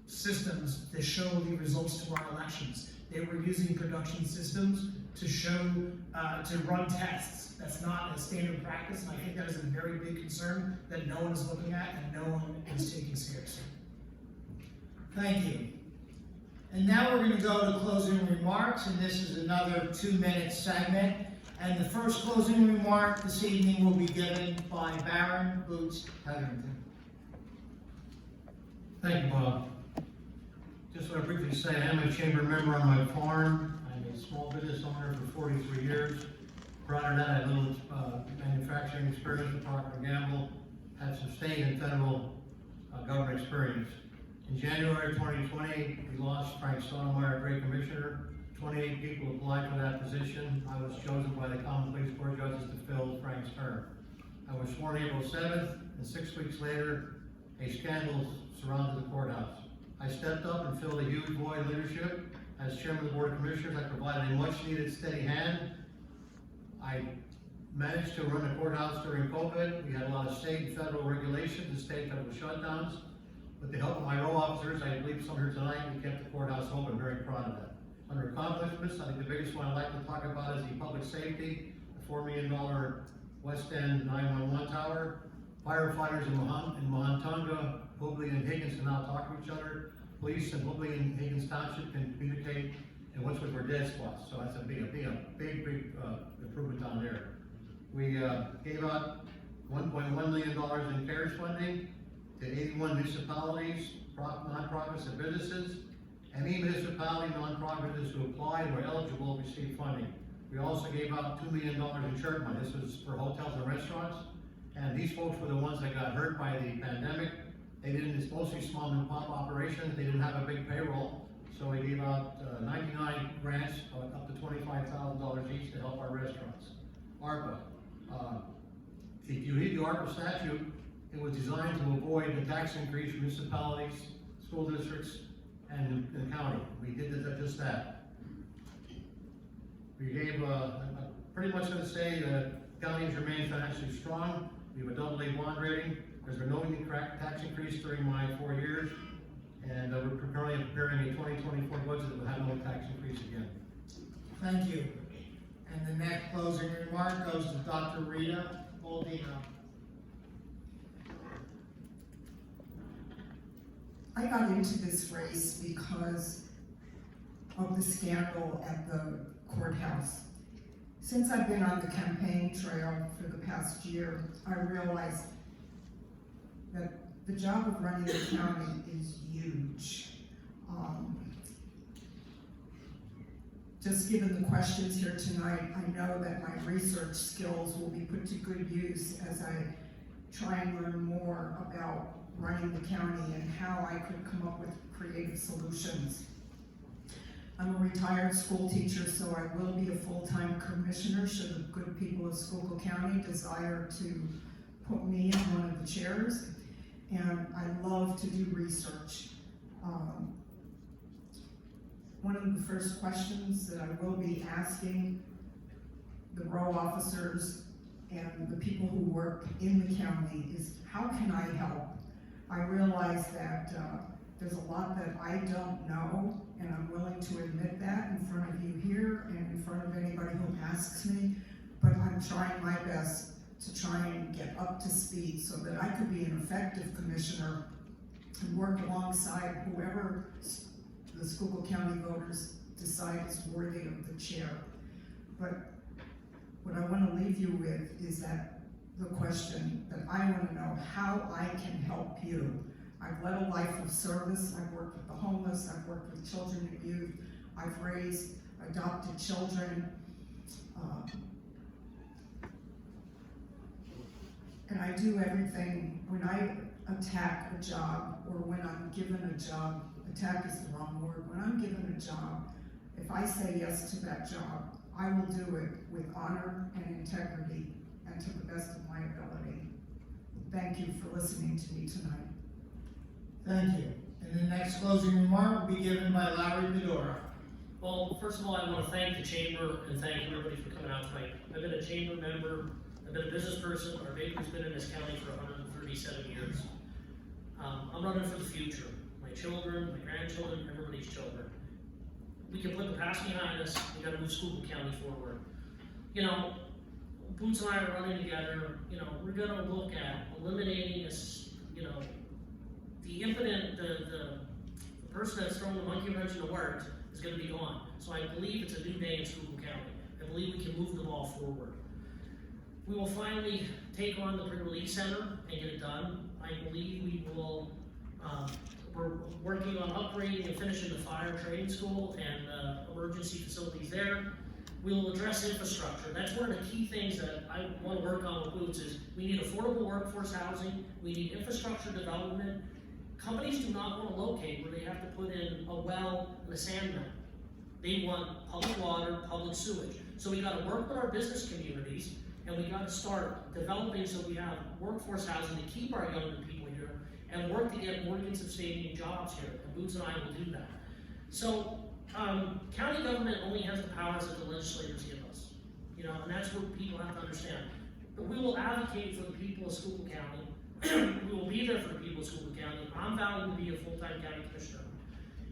systems that show the results to our elections. They were using production systems to show, to run tests. That's not a standard practice, and I think that is a very big concern that no one is looking at and no one is taking seriously. Thank you. And now we're going to go to closing remarks, and this is another 2-minute segment. And the first closing remark this evening will be given by Baron Boots Hetherington. Thank you, Bob. Just want to briefly say I am a chamber member on my farm. I'm a small business owner for 43 years. Prior to that, I had a little manufacturing experience with Procter & Gamble, had some state and federal government experience. In January 2020, we lost Frank Stonemeyer, great commissioner. 28 people applied for that position. I was chosen by the Common Pleas Court judges to fill Frank's term. I was sworn April 7th, and 6 weeks later, a scandal surrounded the courthouse. I stepped up and filled a huge void of leadership. As chairman of the Board of Commissioners, I provided a much-needed steady hand. I managed to run the courthouse during COVID. We had a lot of state and federal regulations and state and federal shutdowns. With the help of my row officers, I believe some here tonight, we kept the courthouse open. Very proud of that. Under accomplishments, I think the biggest one I'd like to talk about is the public safety, the $4 million West End 911 tower. Firefighters in Mohantonga, Hobley, and Higgins can now talk to each other. Police in Hobley and Higgins Township can communicate, and what's with our dead spots. So that's a big improvement down there. We gave out $1.1 million in CARES funding to 81 municipalities, nonprofits, and businesses. Any municipality, nonprofits who applied and were eligible received funding. We also gave out $2 million in CHIRP money. This was for hotels and restaurants. And these folks were the ones that got hurt by the pandemic. It's mostly small and pop operations. They didn't have a big payroll. So we gave out 99 grants up to $25,000 each to help our restaurants. ARPA, if you read the ARPA statute, it was designed to avoid the tax increase for municipalities, school districts, and the county. We did just that. We gave, pretty much gonna say the counties remain financially strong. We have a AA bond rating. There's been no tax increase during my 4 years. And we're currently preparing a 2024 budget that will have no tax increase again. Thank you. And the next closing remark goes to Dr. Rita Baldino. I got into this race because of the scandal at the courthouse. Since I've been on the campaign trail for the past year, I realized that the job of running the county is huge. Just given the questions here tonight, I know that my research skills will be put to good use as I try and learn more about running the county and how I could come up with creative solutions. I'm a retired school teacher, so I will be a full-time commissioner should the good people of Schuylkill County desire to put me in one of the chairs. And I love to do research. One of the first questions that I will be asking the row officers and the people who work in the county is, how can I help? I realize that there's a lot that I don't know, and I'm willing to admit that in front of you here and in front of anybody who asks me, but I'm trying my best to try and get up to speed so that I could be an effective commissioner and work alongside whoever the Schuylkill County voters decide is worthy of the chair. But what I want to leave you with is that the question that I want to know, how I can help you. I've led a life of service. I've worked with the homeless. I've worked with children and youth. I've raised adopted children. And I do everything. When I attack a job, or when I'm given a job, attack is the wrong word, when I'm given a job, if I say yes to that job, I will do it with honor and integrity and to the best of my ability. Thank you for listening to me tonight. Thank you. And the next closing remark will be given by Larry Padora. Well, first of all, I want to thank the chamber and thank everybody for coming out tonight. I've been a chamber member, I've been a business person. Our bakery's been in this county for 137 years. I'm running for the future. My children, my grandchildren, everybody's children. We can put the past behind us. We got to move Schuylkill County forward. You know, Boots and I are running together. You know, we're going to look at eliminating this. You know, the impotent, the person that's throwing the monkey wrench in the works is going to be gone. So I believe it's a new day in Schuylkill County. I believe we can move the ball forward. We will finally take on the pre-release center and get it done. I believe we will. We're working on upgrading and finishing the fire training school and emergency facilities there. We will address infrastructure. That's one of the key things that I want to work on with Boots is we need affordable workforce housing. We need infrastructure development. Companies do not want to locate where they have to put in a well and a sand mine. They want public water, public sewage. So we got to work with our business communities and we got to start developing so we have workforce housing to keep our younger people here and work to get more sustaining jobs here. And Boots and I will do that. So county government only has the powers that the legislators give us. You know, and that's what people have to understand. But we will advocate for the people of Schuylkill County. We will be there for the people of Schuylkill County. I'm vowing to be a full-time county commissioner.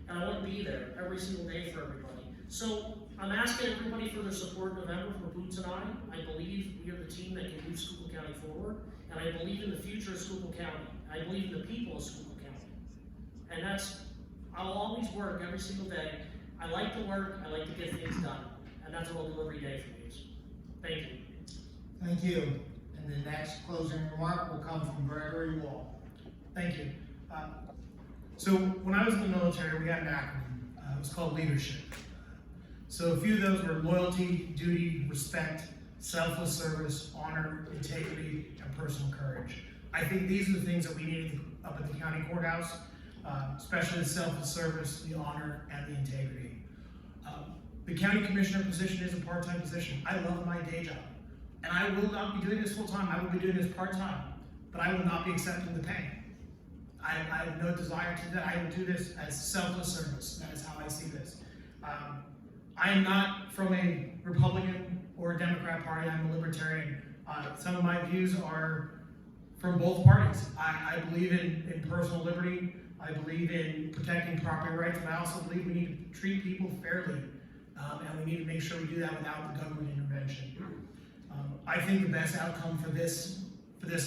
And I want to be there every single day for everybody. So I'm asking everybody for their support in November for Boots and I believe we are the team that can move Schuylkill County forward. And I believe in the future of Schuylkill County. I believe in the people of Schuylkill County. And I'll always work every single day. I like to work, I like to get things done. And that's what I'll do every day for you. Thank you. Thank you. And the next closing remark will come from Gregory Woll. Thank you. So when I was in the military, we had an acronym. It was called leadership. So a few of those were loyalty, duty, respect, selfless service, honor, integrity, and personal courage. I think these are the things that we need up at the county courthouse, especially the selfless service, the honor, and the integrity. The county commissioner position is a part-time position. I love my day job. And I will not be doing this full-time, I will be doing this part-time, but I will not be accepting the pay. I have no desire to do that. I will do this as selfless service. That is how I see this. I am not from a Republican or a Democrat party. I'm a Libertarian. Some of my views are from both parties. I believe in personal liberty. I believe in protecting property rights, but I also believe we need to treat people fairly. And we need to make sure we do that without the government intervention. I think the best outcome for this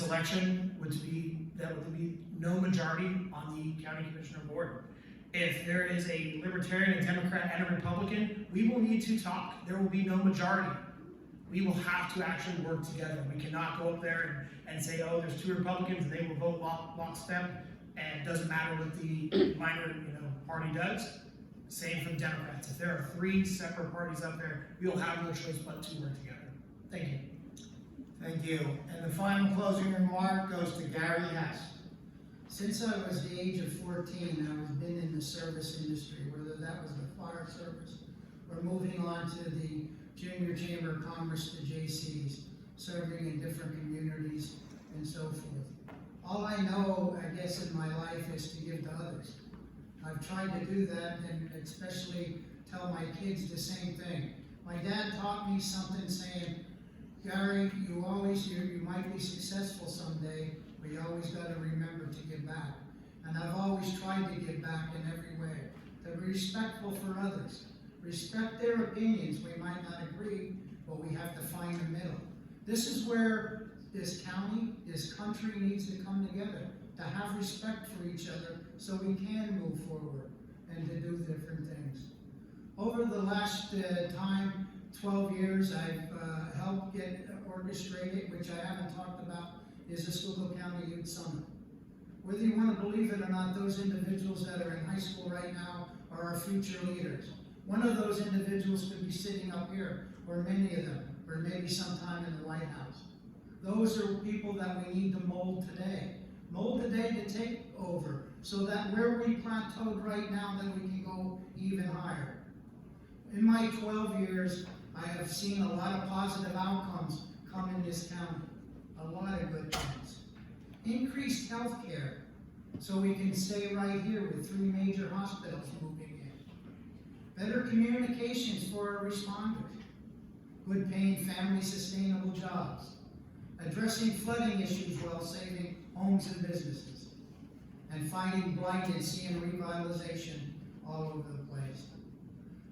election would be that would be no majority on the county commissioner board. If there is a Libertarian, a Democrat, and a Republican, we will need to talk. There will be no majority. We will have to actually work together. We cannot go up there and say, oh, there's 2 Republicans and they will vote lockstep, and it doesn't matter what the minor party does. Same for the Democrats. If there are 3 separate parties up there, we will have no choice but to work together. Thank you. Thank you. And the final closing remark goes to Gary Hess. Since I was the age of 14, I've been in the service industry, whether that was the fire service or moving on to the Junior Chamber of Commerce, the JCs, serving in different communities and so forth. All I know, I guess, in my life is to give to others. I've tried to do that, and especially tell my kids the same thing. My dad taught me something saying, Gary, you might be successful someday, but you always got to remember to give back. And I've always tried to give back in every way, to be respectful for others. Respect their opinions. We might not agree, but we have to find the middle. This is where this county, this country needs to come together, to have respect for each other so we can move forward and to do different things. Over the last 12 years, I've helped get orchestrated, which I haven't talked about, is the Schuylkill County Youth Summit. Whether you want to believe it or not, those individuals that are in high school right now are our future leaders. One of those individuals could be sitting up here, or many of them, or maybe sometime in the White House. Those are people that we need to mold today. Mold today to take over, so that where we plateaued right now, then we can go even higher. In my 12 years, I have seen a lot of positive outcomes come in this county. A lot of good things. Increased health care, so we can stay right here with 3 major hospitals moving in. Better communications for our responders. Good paying family sustainable jobs. Addressing flooding issues while saving homes and businesses. And fighting blight and seeing revitalization all over the place.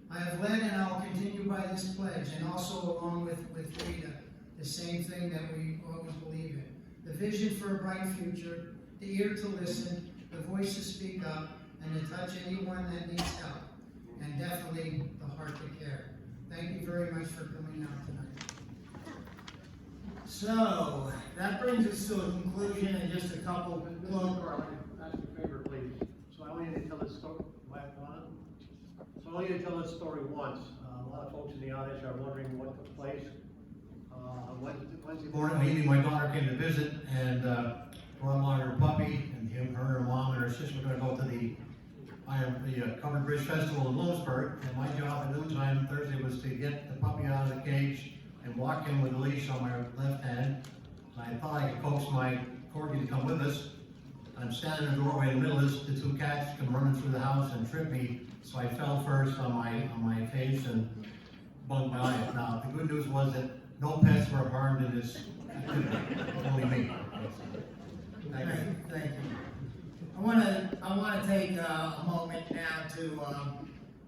I have led and I will continue by this pledge, and also along with Rita, the same thing that we always believe in. The vision for a bright future, the ear to listen, the voice to speak up, and to touch anyone that needs help, and definitely the heart to care. Thank you very much for coming out tonight. So, that brings us to a conclusion in just a couple. Ask a favor, please. So I only need to tell this story. So I only need to tell this story once. A lot of folks in the audience are wondering what took place on Wednesday Morning evening, my daughter came to visit and brought along her puppy, and her mom and her sister were going to go to the Covered Bridge Festival in Lewisburg, and my job at noontime Thursday was to get the puppy out of the cage and walk him with a leash on my left hand. I thought I could coax my corgi to come with us. I'm standing in the doorway in the middle of this, the 2 cats come running through the house and trip me, so I fell first on my face and bumped my eye. Now, the good news was that no pets were harmed in this activity, only me. Thank you. I want to take a moment now to,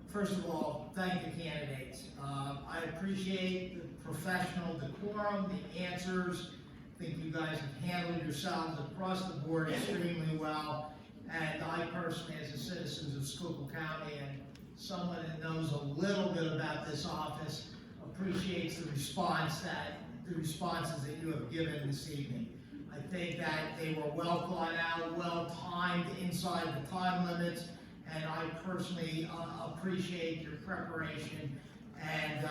first of all, thank the candidates. I appreciate the professional decorum, the answers. I think you guys have handled yourselves across the board extremely well. And I personally, as a citizen of Schuylkill County and someone that knows a little bit about this office, appreciates the responses that you have given this evening. I think that they were well thought out, well timed inside the time limits, and I personally appreciate your preparation and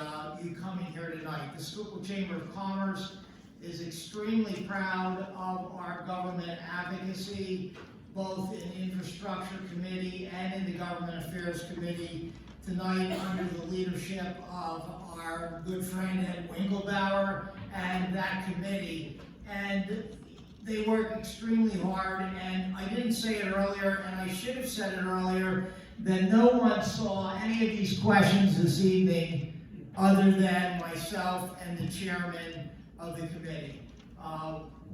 you coming here tonight. The Schuylkill Chamber of Commerce is extremely proud of our government advocacy, both in Infrastructure Committee and in the Government Affairs Committee. Tonight, under the leadership of our good friend Ed Winklebauer and that committee. And they work extremely hard, and I didn't say it earlier, and I should have said it earlier, that no one saw any of these questions this evening other than myself and the chairman of the committee.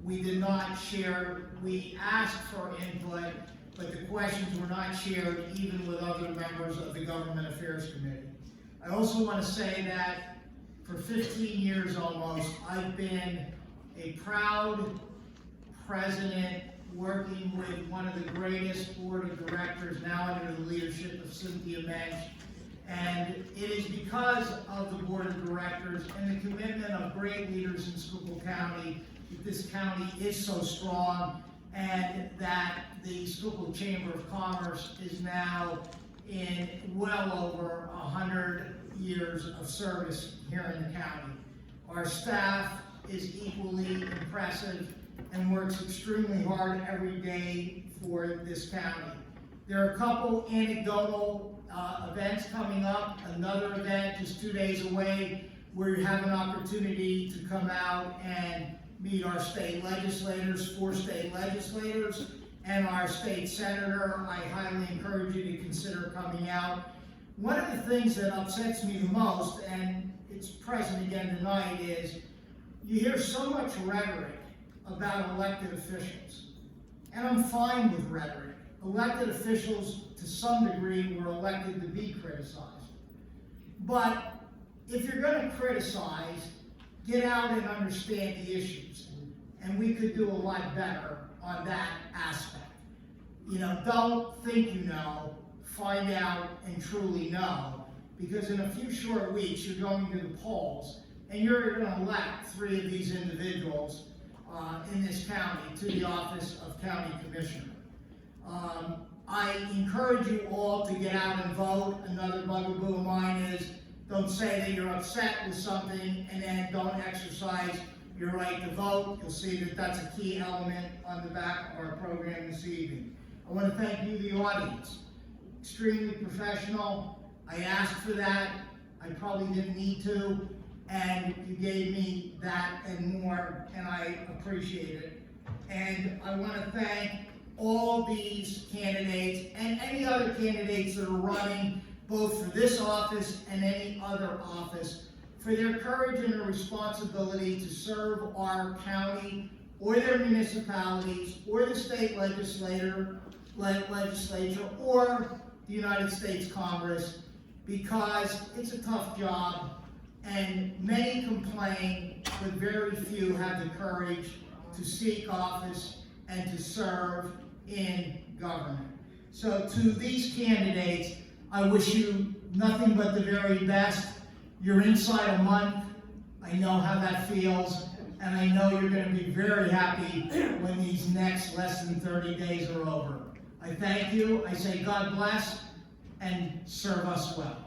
We did not share, we asked for input, but the questions were not shared even with other members of the Government Affairs Committee. I also want to say that for 15 years almost, I've been a proud president working with one of the greatest board of directors now under the leadership of Cynthia Mensch. And it is because of the board of directors and the commitment of great leaders in Schuylkill County that this county is so strong, and that the Schuylkill Chamber of Commerce is now in well over 100 years of service here in the county. Our staff is equally impressive and works extremely hard every day for this county. There are a couple anecdotal events coming up. Another event is 2 days away where you have an opportunity to come out and meet our state legislators, 4 state legislators, and our state senator. I highly encourage you to consider coming out. One of the things that upsets me the most, and it's present again tonight, is you hear so much rhetoric about elected officials. And I'm fine with rhetoric. Elected officials, to some degree, were elected to be criticized. But if you're going to criticize, get out and understand the issues. And we could do a lot better on that aspect. You know, don't think you know, find out and truly know. Because in a few short weeks, you're going to the polls, and you're going to elect 3 of these individuals in this county to the office of county commissioner. I encourage you all to get out and vote. Another bugaboo of mine is don't say that you're upset with something and then don't exercise your right to vote. You'll see that that's a key element on the back of our program this evening. I want to thank you, the audience. Extremely professional. I asked for that. I probably didn't need to, and you gave me that and more, and I appreciate it. And I want to thank all these candidates and any other candidates that are running, both for this office and any other office, for their courage and their responsibility to serve our county or their municipalities or the state legislature or the United States Congress, because it's a tough job and many complain, but very few have the courage to seek office and to serve in government. So to these candidates, I wish you nothing but the very best. You're inside a month. I know how that feels, and I know you're going to be very happy when these next less than 30 days are over. I thank you. I say God bless, and serve us well.